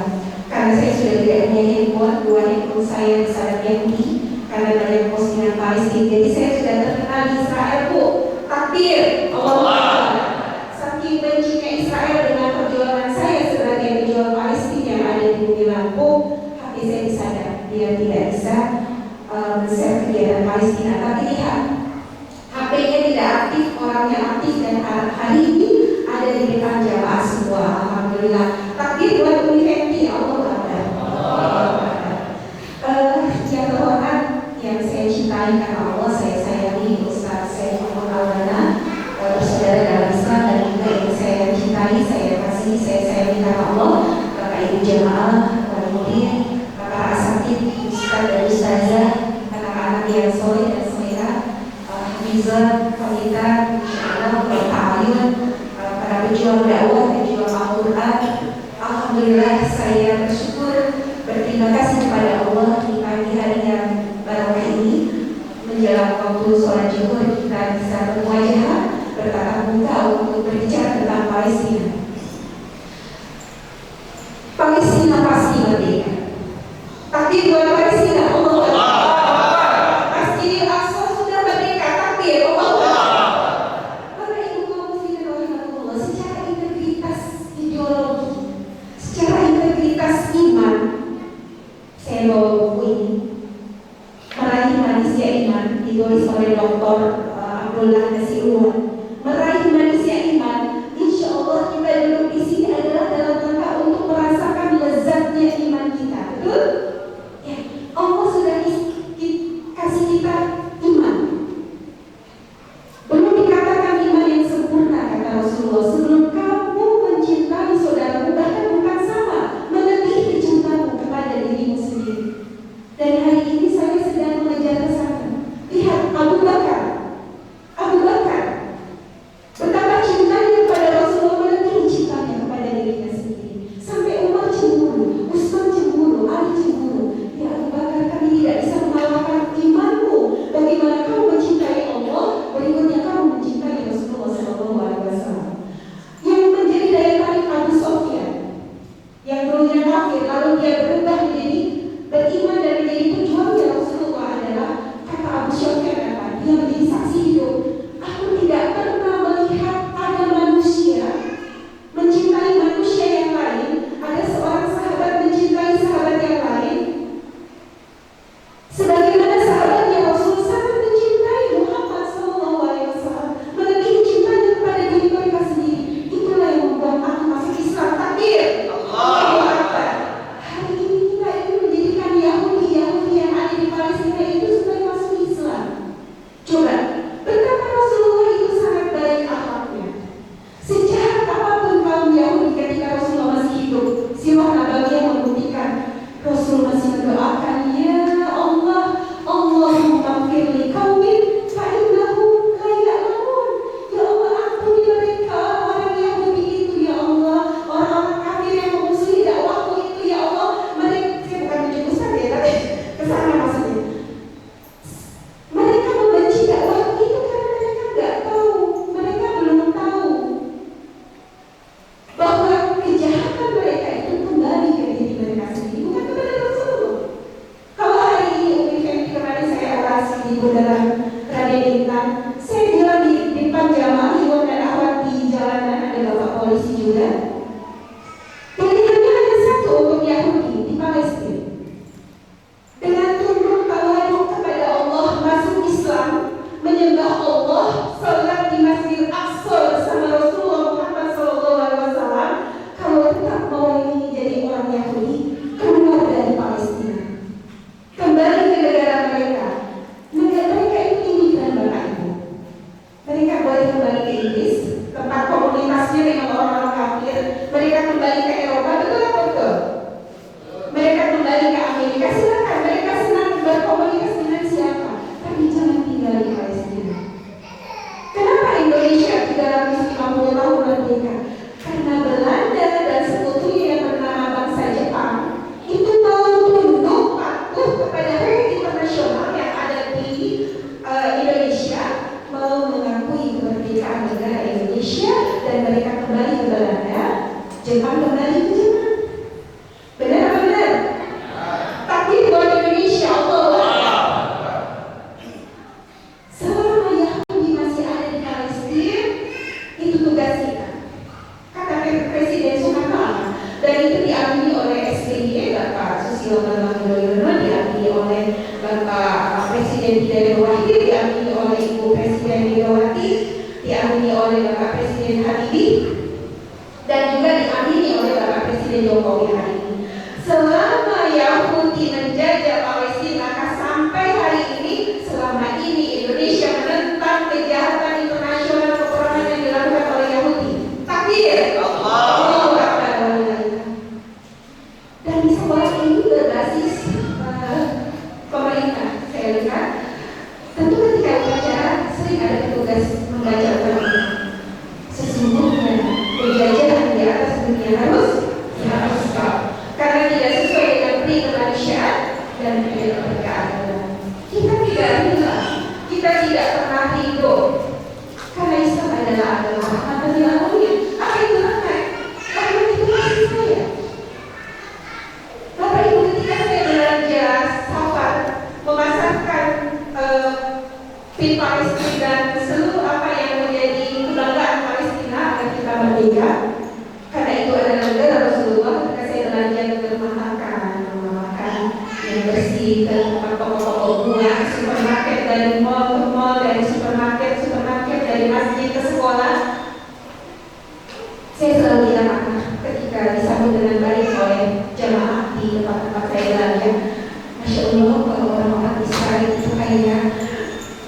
Karena saya sudah tidak punya handphone, dua handphone saya besar Yahudi karena banyak postingan Palestina. Jadi saya sudah terkenal di Israel, Bu. Takbir, Allah. Saking bencinya Israel dengan perjuangan saya sebagai pejuang Palestina yang ada di bumi Lampung, hati saya disadar dia tidak bisa men-share kegiatan Palestina. Tapi lihat, HP-nya tidak aktif, orangnya aktif, dan hari ini ada di depan jamaah semua. Alhamdulillah. Takbir buat Umi Fenty, Allah Akbar. Yang terhormat, yang saya cintai karena Allah, saya sayangi Ustaz Saiful Maulana, bersaudara dalam Islam, dan juga yang saya cintai, saya kasih, saya sayangi karena Allah, Bapak Ibu jamaah, para murid, para asatid, Ustaz dan Ustazah, anak-anak yang soleh dan soleha, hafizah, wanita, insyaallah, ta'ayun, para pejuang dakwah dan pejuang Al-Quran. Alhamdulillah, saya bersyukur, berterima kasih kepada Allah di pagi hari yang barokah ini. Menjelang waktu sholat zuhur kita bisa berwajah bertatap muka untuk berbicara tentang Palestina. kembali ke Eropa, betul atau betul? Mereka kembali ke Amerika, silakan. Mereka senang berkomunikasi dengan siapa, tapi jangan tinggal di Palestina. Kenapa Indonesia 350 tahun merdeka? Karena Belanda dan sekutunya yang bernama bangsa Jepang itu mau tunduk patuh kepada hukum internasional yang ada di Indonesia, mau mengakui kemerdekaan negara Indonesia, dan mereka kembali ke Belanda, Jepang kembali ke Jepang. Benar apa benar? Tapi buat Indonesia, Allah. Selama Yahudi masih ada di Palestina, itu tugas kita. Kata Presiden Soekarno, dan itu diamini oleh SBY, Bapak Susilo Bambang Yudhoyono, diamini oleh Bapak Presiden Hidayat Wahid, diamini oleh Ibu Presiden Megawati, diamini oleh Bapak Presiden Habibie, dan juga diamini oleh Bapak Presiden Jokowi hari ini. Selama Yahudi menjajah Palestina, maka sampai hari ini, selama ini Indonesia menentang kejahatan internasional peperangan yang dilakukan oleh Yahudi. Takbir. Allahu Akbar. Dan di sekolah ini berbasis pemerintah. Saya lihat, tentu ketika upacara sering ada petugas membaca Al-Quran. Sesungguhnya penjajahan di atas dunia harus dihapuskan karena tidak sesuai dengan pri kemanusiaan dan pri keagamaan. Kita tidak rela, kita tidak pernah ridho, karena Islam adalah agama rahmatan lil alamin. Apa itu rahmat? Rahmat itu kasih sayang. Bapak Ibu, ketika saya belanja safar memasarkan pin Palestina dan seluruh apa yang menjadi kebanggaan Palestina agar kita merdeka, karena itu adalah negara Rasulullah. Ketika saya belanja ke rumah makan yang bersih, ke tempat toko-toko bunga, ke supermarket, dari mall ke mall, dari supermarket dari masjid ke sekolah, saya selalu bilang ketika disambut dengan baik oleh jamaah di tempat-tempat saya belanja, Masya Allah, kalau orang-orang Israel itu kayaknya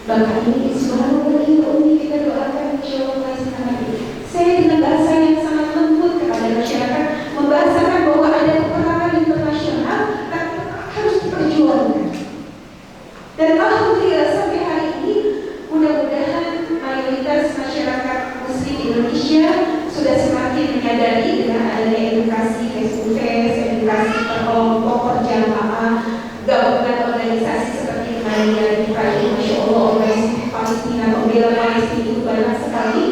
Bapak ini subhanallah ini kita doakan Insya Allah Palestina mati. Saya dengan bahasa yang sangat lembut kepada masyarakat membahasakan bahwa ada peperangan internasional tapi harus diperjuangkan. Dan alhamdulillah sampai hari ini mudah-mudahan mayoritas masyarakat Muslim Indonesia sudah semakin menyadari dengan adanya edukasi face to face, edukasi perkelompok, perjamaah, gabungan organisasi seperti kemarin yang dipakai, Masya Allah, organisasi Palestina, pembela Palestina itu banyak sekali.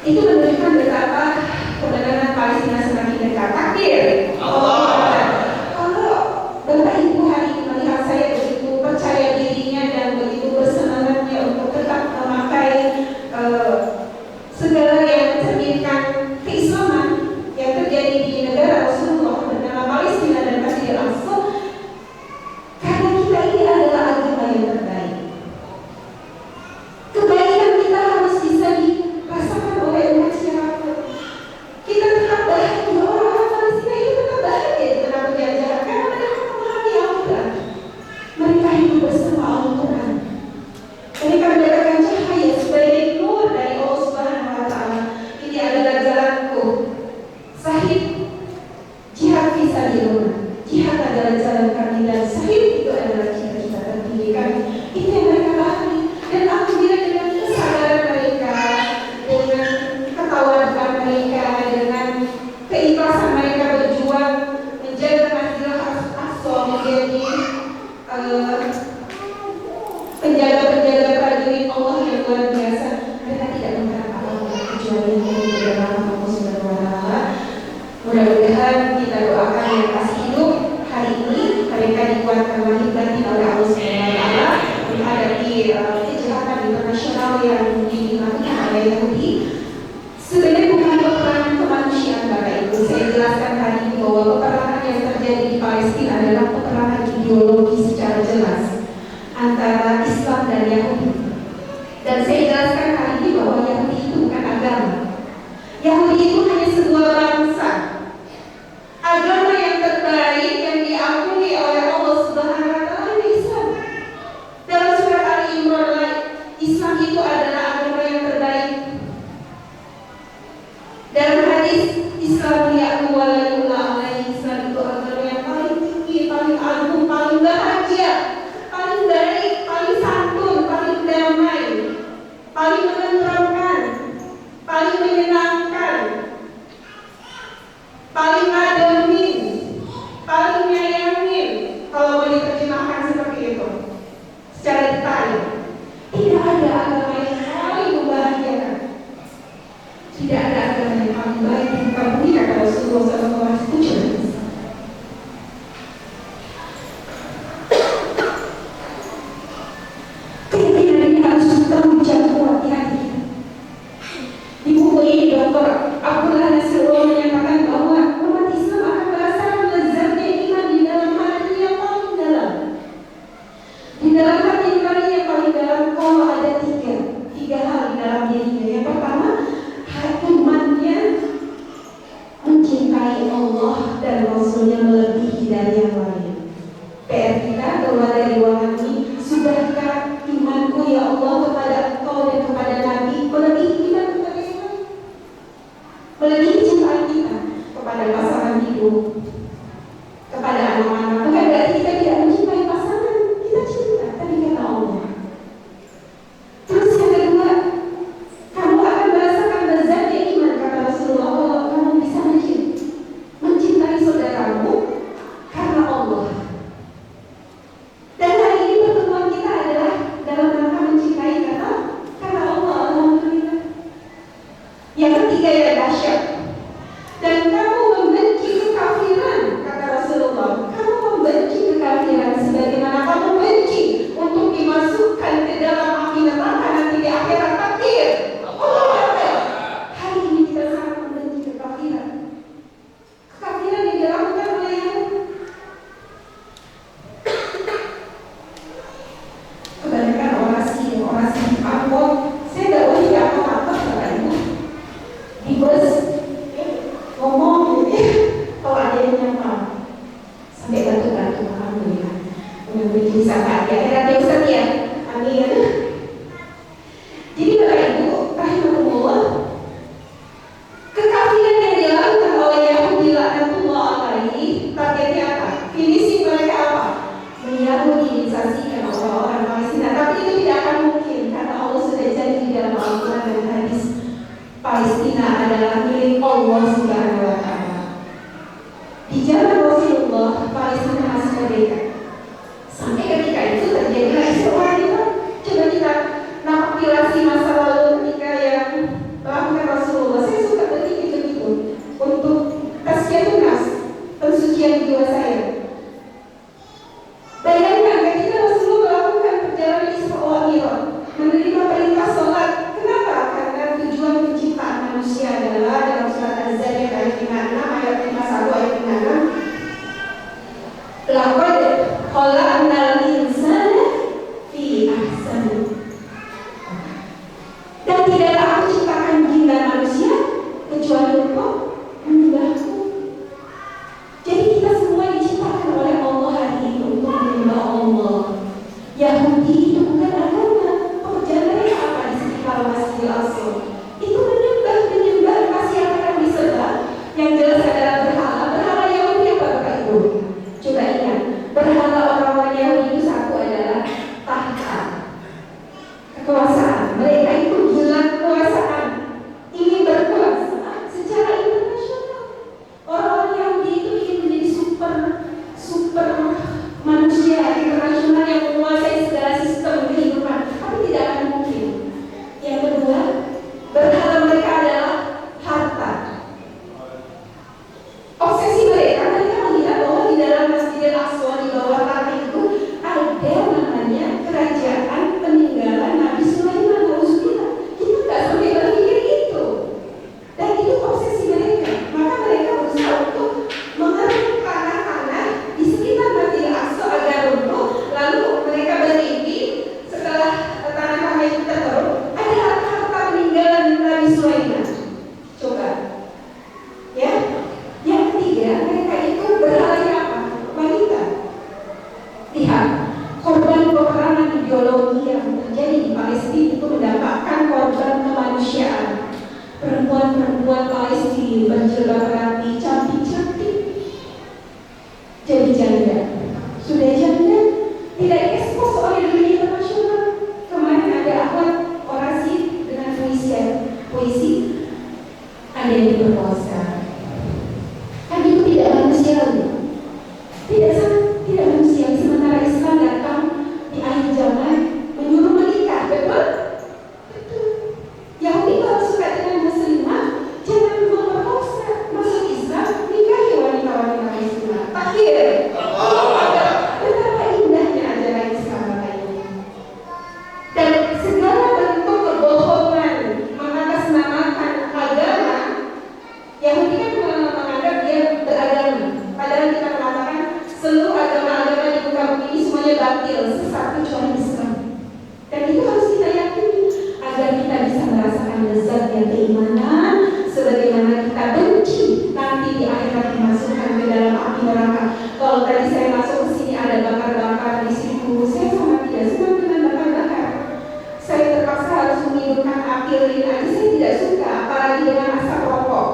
Itu menunjukkan betapa kebenaran Palestina semakin dekat. Takbir. Allah. Kalau Bapak Ibu hari ini melihat saya begitu percaya dirinya dan begitu bersemangatnya untuk tetap memakai segala yang mencerminkan keislaman yang terjadi di negara Rasulullah bernama Palestina dan Masjidil Aqsa, karena kita ini adalah agama yang terbaik. Kebaikan kita harus bisa dirasakan oleh umat siapapun. Kita tetap bahagia, orang-orang Palestina itu tetap bahagia di tengah penjajahan karena mereka memahami Al-Quran. Mereka hidup bersama Al-Quran. Mereka mendapatkan cahaya sebagai nur dari Allah Subhanahu wa Ta'ala. Ini adalah jalanku. Sahid jihad fisabilillah. Jihad adalah jalan kami dan sahid itu adalah cita-cita tertinggi kami. Itu yang mereka pahami. Dan alhamdulillah dengan kesadaran mereka, dengan ketawaduan mereka, dengan keikhlasan mereka berjuang menjaga Masjidil Aqsa menjadi penjaga-penjaga prajurit Allah yang luar biasa. Mereka tidak mengharap apa-apa kecuali yang berdoa Allah Subhanahu wa Ta'ala. Mudah-mudahan kita doakan yang masih hidup hari ini mereka paling ngademin, paling nyayangin, kalau boleh diterjemahkan seperti itu secara detail. Tidak ada agama yang paling membahagiakan, tidak ada agama yang paling baik di muka bumi, kata Rasulullah SAW. Keyakinan ini harus terwujud kuat di hati kita. Di buku ini Dr. Abdullah Nasrullah menyatakan bahwa umat Islam akan merasakan lezatnya iman di dalam hati yang paling dalam. Di dalam hati nurani yang paling dalam, kalau ada tiga hal di dalam dirinya. Yang pertama, imannya mencintai Allah dan Rasulnya melebihi dari yang lain. PR kita keluar dari ruangan ini, sudahkah imanku ya Allah kepada Engkau dan kepada Nabi melebihi iman kepada yang lain? Melebihi cinta kita kepada pasangan hidup, kepada anak-anak. Bukan berarti kita tidak mencintai pasangan, kita cinta, tapi karena Allah. Terus yang kedua, kamu akan merasakan lezatnya iman, kata Rasulullah, kalau kamu bisa mencintai saudaramu karena Allah. Dan hari ini pertemuan kita adalah dalam rangka mencintai karena Allah. Alhamdulillah. Yang ketiga yang dahsyat, dan kamu membenci kekafiran, kata Rasulullah. Kamu membenci kekafiran sebagaimana kamu benci untuk dimasukkan ke dalam api neraka nanti di akhirat takdir. Hari ini kita sangat membenci kekafiran. Kekafiran yang dilakukan oleh Yahudi. Kebanyakan orasi di angkot, saya tidak boleh di angkot Bapak Ibu. Di bus ngomong gitu ya, kalau ada yang nyapa sampai batu-batu, alhamdulillah. Menunggu sampai di akhirat ya Ustaz ya, amin. Jadi Bapak Ibu, rahimahullah, kekafiran yang dilakukan oleh Yahudi laknatullah alaihi, targetnya apa? Finishing mereka apa? Menyahudiisasikan orang-orang Palestina. Tapi itu tidak akan mungkin karena Allah sudah janji di dalam Al-Quran dan hadis, Palestina adalah milik Allah Subhanahu wa Ta'ala. Di zaman Rasulullah, Palestina masih merdeka. Sampai ketika itu terjadilah Isra itu. Coba kita napakilasi masa lalu ketika yang melakukan Rasulullah. Saya suka berpikir begitu untuk tazkiyatun nafs, pensucian jiwa saya. Bayangkan ketika Rasulullah melakukan perjalanan Isra wal Mi'raj, menerima perintah sholat. Kenapa? Karena tujuan penciptaan manusia adalah dalam surat Az-Zariyat ayat 56, ayat 51, ayat 56. Laqad khalaqnal insana fi ahsani. Dan tidaklah aku ciptakan jin dan manusia kecuali untuk menyembahku. Jadi kita semua diciptakan Kalau tadi saya masuk ke sini ada bakar-bakar di situ, saya sangat tidak senang dengan bakar-bakar. Saya terpaksa harus menghidupkan api lilin aja, saya tidak suka, apalagi dengan asap rokok.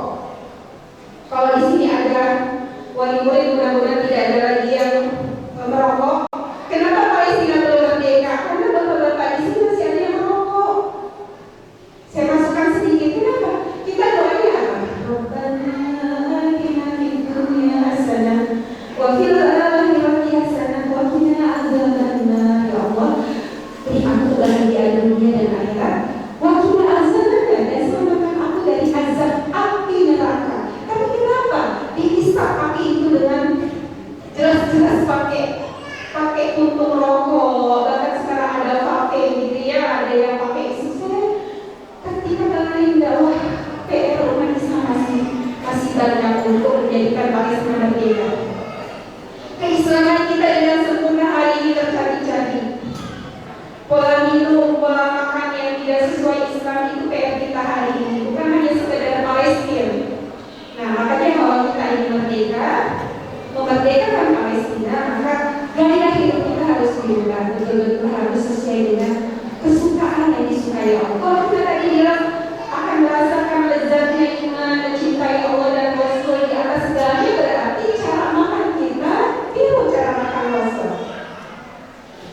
Kalau di sini ada wali murid, mudah-mudahan tidak ada lagi yang merokok. Kenapa Palestina belum merdeka? Karena bapak-bapak di sini masih ada yang merokok. Saya masukkan sedikit, kenapa? Kita doanya apa? Rabbana atina fid dunya hasanah wa fil akhirati hasanah wa qina azabannar. Ya Allah, beri aku kebahagiaan dunia dan akhirat. Wa qina azabannar, dan selamatkan aku dari azab api neraka. Tapi kenapa dihisap api itu dengan jelas-jelas pakai puntung rokok, bahkan sekarang ada vape gitu ya, ada yang pakai isu. Ketika mengenai dakwah PR umat Islam masih banyak untuk menjadikan Palestina merdeka. Keislaman kita dengan sempurna hari ini terjadi. Pola minum, pola makan yang tidak sesuai Islam itu PR kita hari ini, bukan hanya sekedar Palestina. Nah, makanya kalau kita ingin merdeka, memerdekakan Palestina, maka gaya hidup kita harus berubah, betul-betul harus sesuai dengan kesukaan yang disukai Allah. Kalau kita tadi bilang akan merasakan lezatnya iman, mencintai Allah dan Rasul di atas segalanya, berarti cara makan kita tiru cara makan Rasul.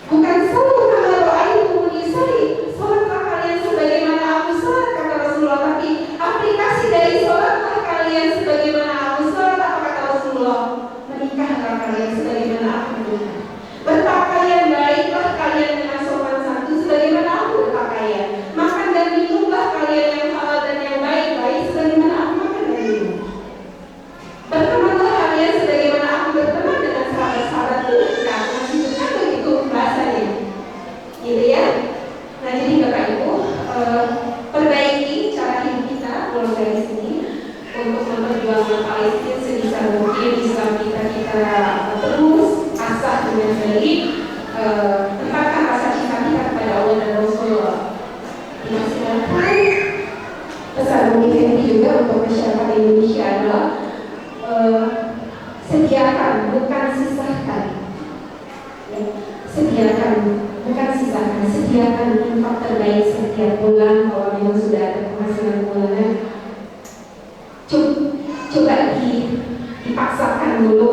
Bukan selalu kalau itu menyesali sholatlah kalian sebagaimana aku sholat kata Rasulullah, tapi aplikasi dari sholatlah kalian sebagaimana aku sholat, apa kata Rasulullah? Menikahlah kalian sebagaimana aku menikah. Berpakaian baiklah kalian dengan sopan santun sebagaimana aku berpakaian. Makan dan minumlah kalian yang halal dan yang baik-baik sebagaimana aku makan dan minum. Bertemanlah kalian sebagaimana aku berteman dengan sahabat-sahabatku. Nah, maksudnya begitu bahasanya, gitu ya. Nah, jadi Bapak Ibu, perbaiki cara hidup kita mulai dari sini untuk memperjuangkan Palestina sebisa mungkin. Islam kita terus asah dengan baik, tempatkan rasa cinta kita kepada Allah dan Rasulullah. Dimaksimalkan. Pesan mungkin juga untuk masyarakat Indonesia adalah sediakan, bukan sisahkan. Ya, sediakan, bukan sisahkan. Sediakan infak terbaik setiap bulan. Kalau memang sudah ada penghasilan bulanan, coba dipaksakan dulu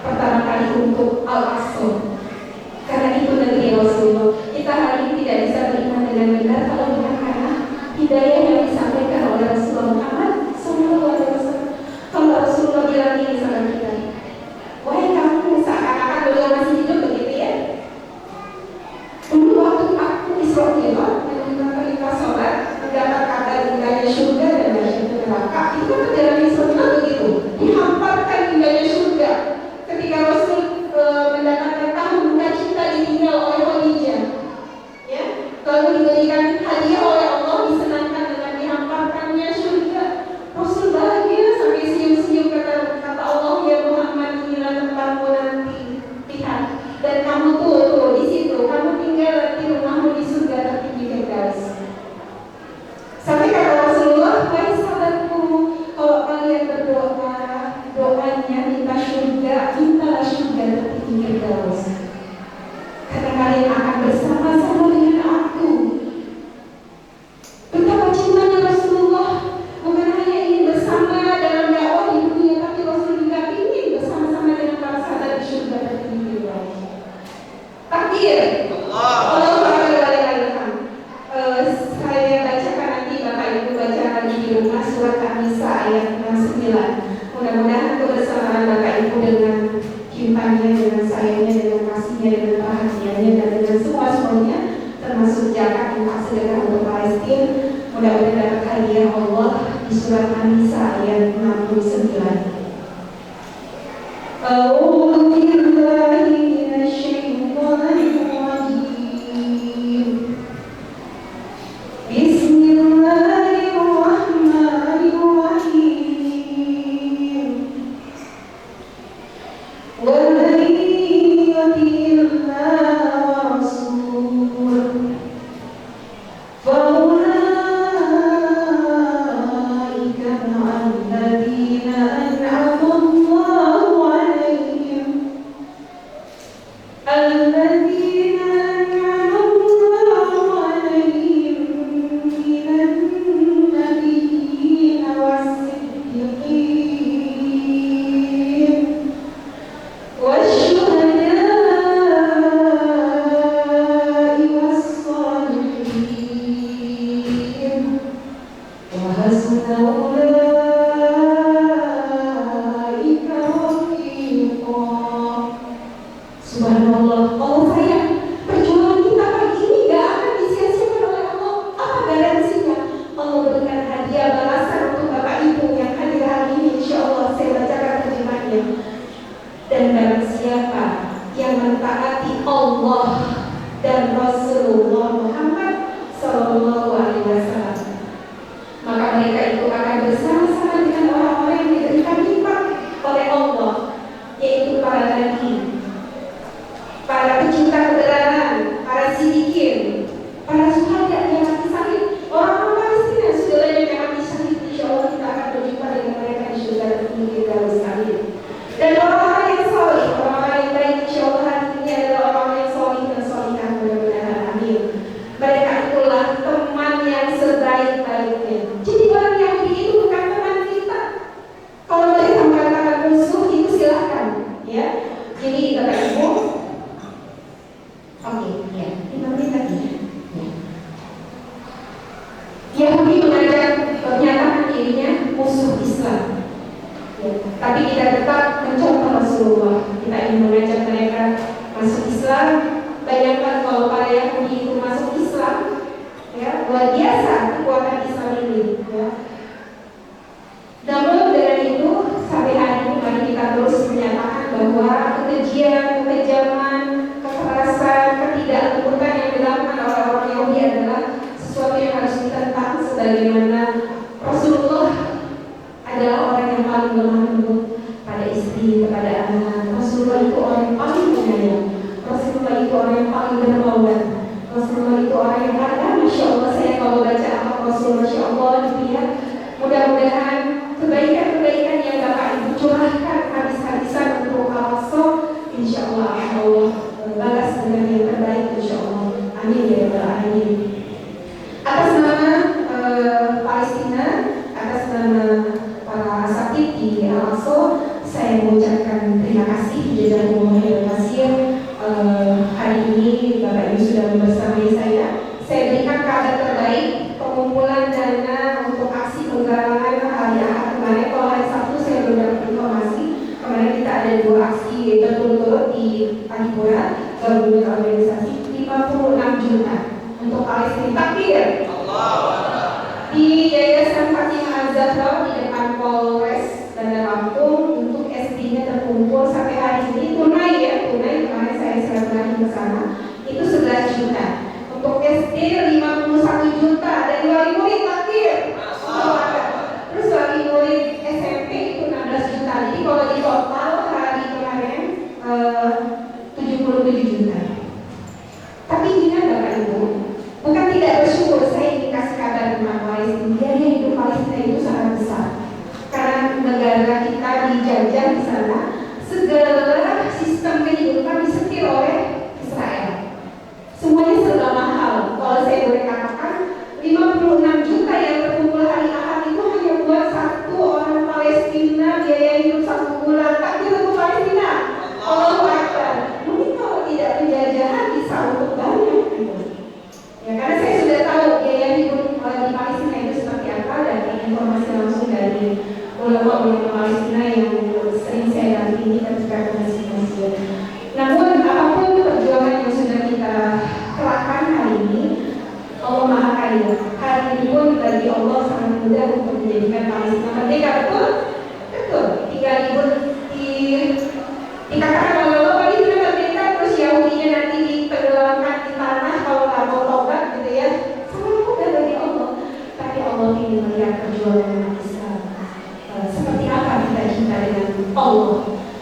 pertama kali untuk Al-Aqsa, karena itu negeri Rasulullah. Kita hari ini tidak bisa beriman dengan benar kalau bukan karena hidayah yang disampaikan oleh Rasulullah Muhammad SAW. Kalau Rasulullah bilang ini sama kita, wahai kamu, seakan-akan beliau masih hidup begitu ya. Dulu waktu aku Isra Mi'raj menerima perintah sholat, mendapat kabar indahnya surga dan dahsyatnya neraka, itu kan perjalanan Isra Mi'raj begitu, dihamparkan indahnya surga. Ketika Rasul mendapatkan tahu duka cita ditinggal oleh Khadijah, ya, lalu diberikan hadiah oleh Allah, disenangkan dengan dihamparkannya surga. Rasul bahagia sampai senyum-senyum, kata Allah, ya Muhammad, inilah tempatmu nanti, lihat, dan kamu tuh di situ, kamu tinggal di rumahmu di surga tertinggi Firdaus. Sampai kata Rasulullah, wahai sahabatku, kalau kalian berdoa, doanya minta surga, mintalah surga tertinggi Firdaus, karena kalian akan bersama-sama dengan aku. Betapa cintanya Rasulullah, bukan hanya ingin bersama dalam dakwah di dunia, tapi Rasul juga ingin bersama-sama dengan para sahabat di surga tertinggi Firdaus. Takbir. Allahu Akbar. Saya bacakan nanti, Bapak Ibu baca lagi di rumah surat An-Nisa ayat 69. Mudah-mudahan kebersamaan Bapak Ibu dengan cintanya, dengan sayangnya, dengan kasihnya, dengan perhatiannya, dan dengan semua-semuanya, termasuk zakat infak sedekah untuk Palestina, mudah-mudahan dapat hadiah Allah di surat An-Nisa ayat 69. الذين أنعم الله عليهم Dan barang siapa yang mentaati Allah dan Rasulullah Muhammad Sallallahu Alaihi Wasallam, maka mereka itu akan bersama-sama dengan orang-orang yang diberikan nikmat oleh Allah, yaitu para nabi, para pecinta kebenaran, para sidikin, para syuhada yang mati syahid. Orang-orang Palestina sudah banyak yang mati syahid. Insya Allah kita akan berjumpa dengan mereka di surga tertinggi Firdaus. Amin. Dan orang-orang yang soleh, orang-orang yang baik, insya Allah hari ini adalah orang-orang yang soleh dan solehah, mudah-mudahan. Amin. Mereka itulah teman yang sebaik-baiknya. Jadi orang Yahudi itu bukan teman kita. Kalau mereka mengatakan musuh itu silahkan, ya. Jadi Bapak Ibu, oke, ya, 5 menit lagi. Ya. Yahudi menyatakan dirinya musuh Islam. Ya. Tapi kita tetap mencontoh Rasulullah. Kita ingin mengajak mereka masuk Islam. Bayangkan kalau para Yahudi itu masuk Islam, ya, luar biasa kekuatan Islam ini. Ya. Namun dengan itu sampai hari ini mari kita terus menyatakan bahwa kekejian, kekejaman, kekerasan, ketidaklembutan yang dilakukan oleh orang Yahudi adalah sesuatu yang harus ditentang, sebagaimana Rasulullah adalah orang yang paling lemah lembut pada istri, kepada anak. Rasulullah itu orang yang paling penyayang. Rasulullah itu orang yang paling dermawan. Rasulullah itu orang yang ada. Masya Allah, saya kalau baca apa Rasulullah, Masya Allah, gitu ya. Mudah-mudahan kebaikan-kebaikan yang Bapak Ibu curahkan habis-habisan untuk Al-Aqsa, insya Allah Allah balas dengan yang terbaik, insya Allah. Amin ya rabbal alamin. Atas nama Palestina, atas nama para asatid di Al-Aqsa, saya mengucapkan terima kasih. Jazakumullah khairan katsir. Hari ini Bapak Ibu sudah membersamai saya. Saya berikan kabar terbaik, pengumpulan dana untuk aksi penggalangan hari Ahad kemarin. Kalau hari Sabtu saya belum dapat informasi. Kemarin kita ada 2 aksi berturut-turut di Adipura, gabungan organisasi, 56 juta untuk Palestina. Takbir. Di Yayasan Fatimah Az-Zahra di depan Polres Bandar Lampung untuk SD-nya terkumpul sampai hari ini tunai, ya, tunai. Kemarin saya silaturahmi ke sana itu 11 juta. Untuk SD 51 juta, dari wali murid takbir. Terus wali murid SMP itu 16 juta. Jadi kalau di total hari kemarin 77 juta. Tapi ingat Bapak Ibu, bukan tidak bersyukur. Saya ingin kasih kabar tentang Palestina. Biaya hidup Palestina itu sangat besar. Karena negara kita dijajah di sana, segala sistem kehidupan disetir oleh Israel. Semuanya serba mahal. Kalau saya boleh katakan, 56 juta yang terkumpul hari Ahad itu hanya buat satu orang Palestina biaya hidup 1 bulan. Takbir untuk Palestina. Allahu Akbar. Mungkin kalau tidak penjajahan bisa untuk banyak. Ya, karena saya sudah tahu biaya hidup di Palestina itu seperti apa, dan informasi langsung dari ulama-ulama Palestina yang sering saya dampingi ketika komunikasi. Namun apapun perjuangan yang sudah kita kelakkan hari ini, Allah Maha Kaya. Hari ini pun bagi Allah sangat mudah untuk menjadikan Palestina merdeka. Betul? Betul. Dikatakan oleh Allah Palestina merdeka, terus Yahudinya nanti ditenggelamkan di tanah kalau nggak mau tobat, gitu ya. Sangat mudah bagi Allah. Tapi Allah ingin melihat perjuangan umat Islam. Seperti apa kita cinta dengan Allah?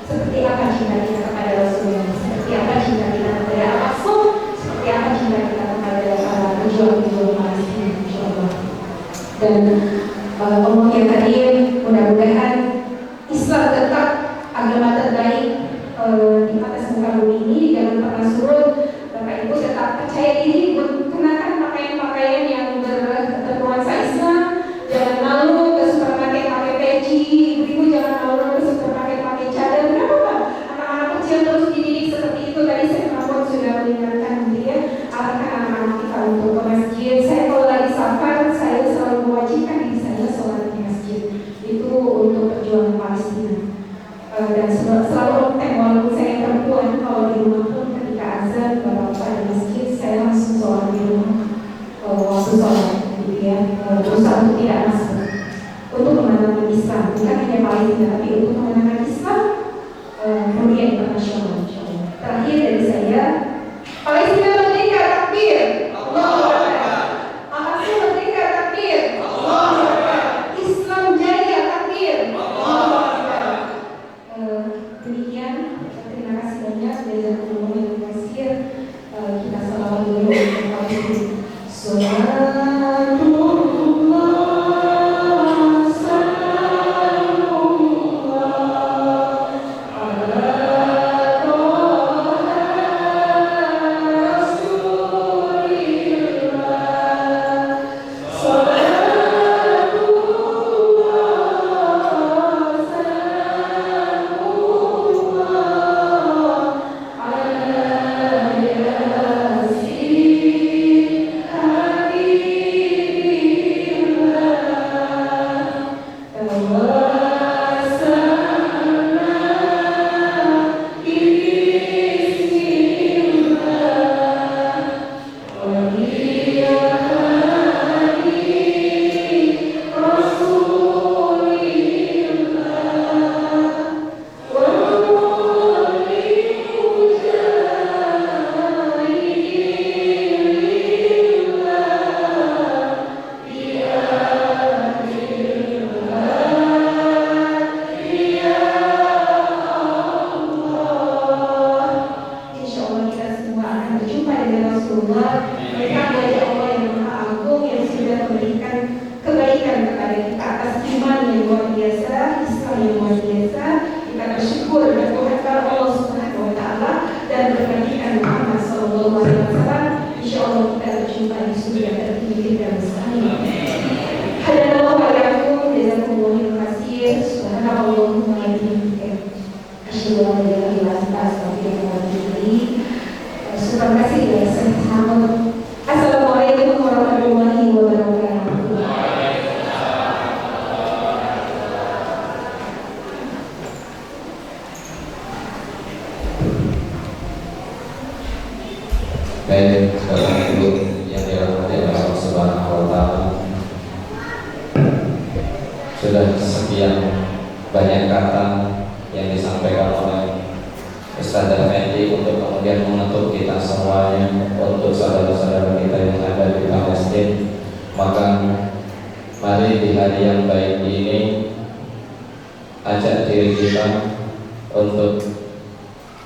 Seperti apa cinta kita kepada Rasulullah? Seperti apa cinta kita kepada Al-Aqsa? Seperti apa cinta kita kepada para pejuang-pejuang Palestina, insyaallah. Dan Allah yang hadir, mudah-mudahan Islam tetap agama terbaik di atas muka bumi ini, jangan pernah surut. Bapak Ibu tetap percaya diri, kenakan pakaian-pakaian yang bernuansa Islam. Jangan malu ke supermarket pakai peci. Ibu jangan malu ke supermarket pakai cadar. Kenapa Pak? Anak-anak kecil terus dididik seperti itu. Tadi saya pun sudah mengingatkan, gitu ya, arahkan anak-anak kita untuk ke masjid. Saya kalau lagi safar, saya selalu mewajibkan diri saya sholat di masjid. Itu untuk perjuangan Palestina. Dan selalu walaupun saya perempuan, kalau di rumah pun ketika azan bapak di masjid, saya langsung sholat di rumah. Waktu sholat, gitu ya, berusaha untuk tidak masuk, untuk kemenangan Islam, bukan hanya Palestina, tapi untuk kemenangan Islam. Kemudian bersyukur dan menghadap Allah Subhanahu wa taala dan bergantikan Muhammad sallallahu alaihi wasallam. Insyaallah kita berjumpa di surga tertinggi dan mustaqim. Hadanallahu wa iyyakum, jazakumullahu khairan. Subhanallahumma wa bihamdihi. Asyhadu an la ilaha illa anta astaghfiruka wa atubu ilaik. Terima kasih ya sama. Assalamualaikum warahmatullahi wabarakatuh. Baik, Bapak Ibu yang dirahmati oleh Allah Subhanahu wa taala. Sudah sekian banyak kata yang disampaikan oleh Ustaz Effendi untuk kemudian menutup kita semuanya, untuk saudara-saudara kita yang ada di Palestina. Maka mari di hari yang baik ini ajak diri kita untuk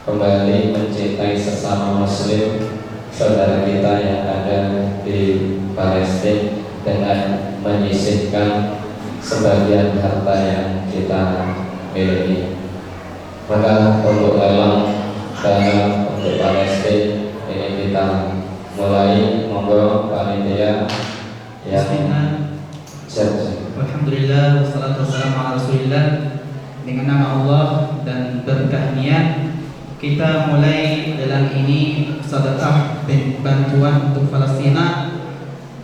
kembali mencintai sesama muslim, saudara kita yang ada di Palestina, dengan menyisihkan sebagian harta yang kita miliki. Maka untuk lelang dana untuk Palestina ini kita mulai. Monggo panitia yang siap. Alhamdulillah, wassalatu wassalamu ala Rasulillah. Dengan nama Allah dan berkah niat, kita mulai dalam ini sedekah bantuan untuk Palestina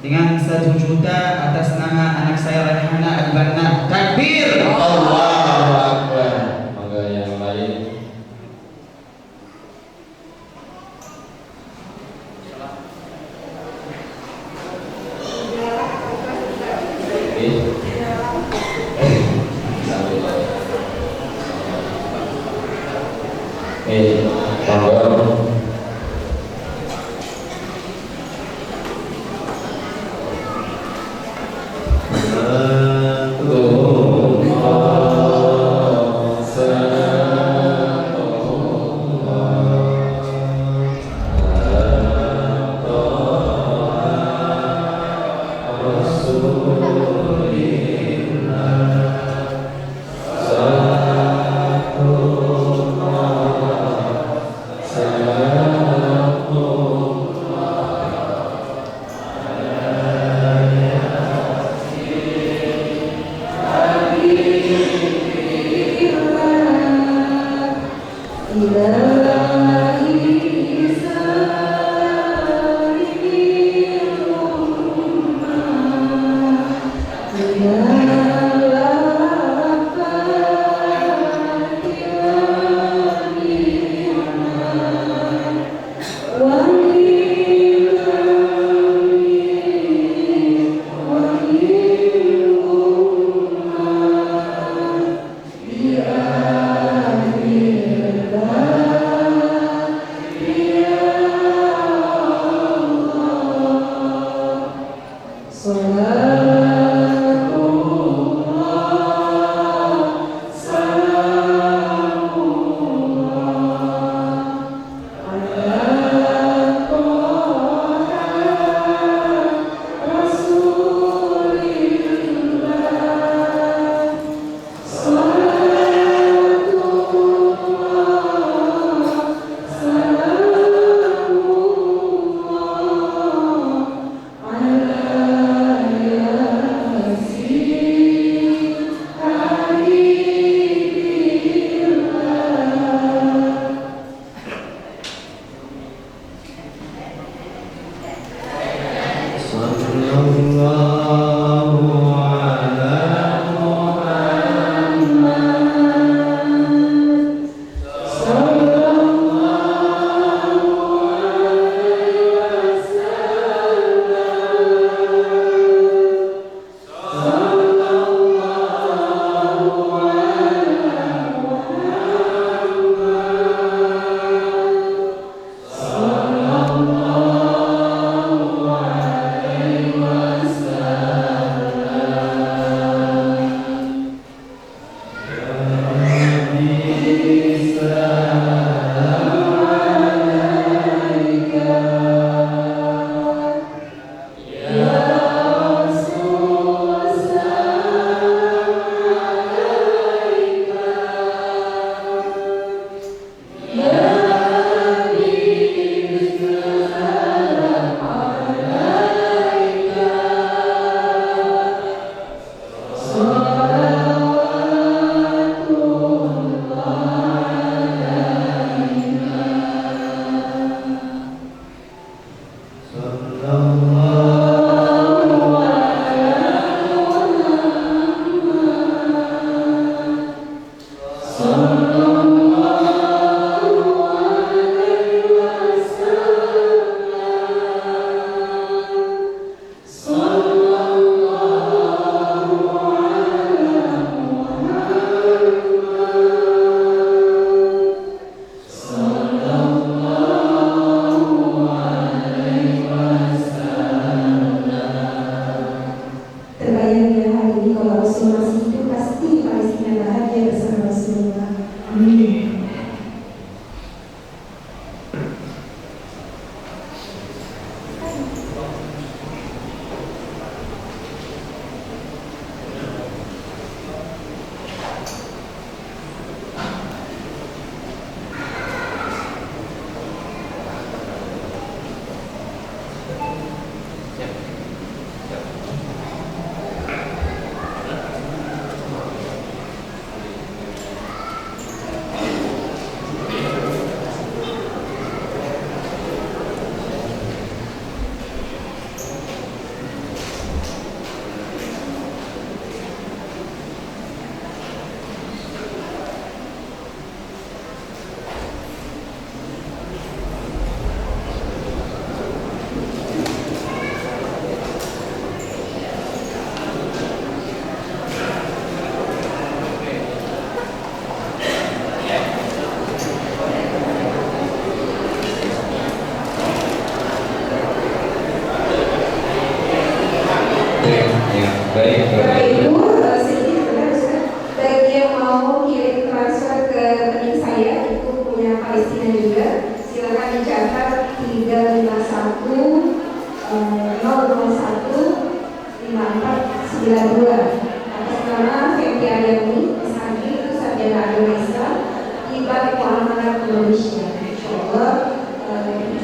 dengan 1 juta atas nama anak saya Rayhana Al-Banna. Takbir! Allahu Akbar. Monggo yang lain. Monggo. Ya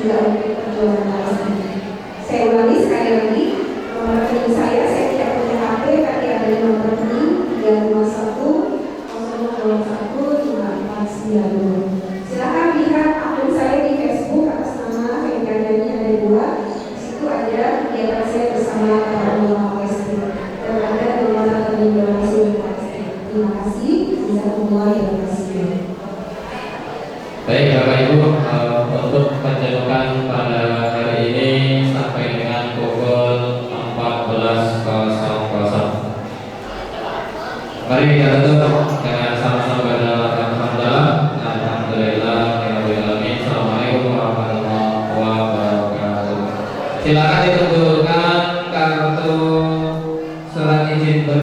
juga untuk perjuangan Palestina. Saya ulangi sekali lagi, nomor rekening saya tidak punya HP, tapi ada nomor rekening 321 Silakan lihat akun saya di Facebook atas nama Fengkandani ada 2. Di situ ada kegiatan saya bersama para ulama Palestina dan ada nomor rekening donasi Palestina. Terima kasih. Jazakumullah khairan. Baik Bapak Ibu, untuk pencetukan pada hari ini sampai dengan pukul 14.00. Mari kita tutup dengan sama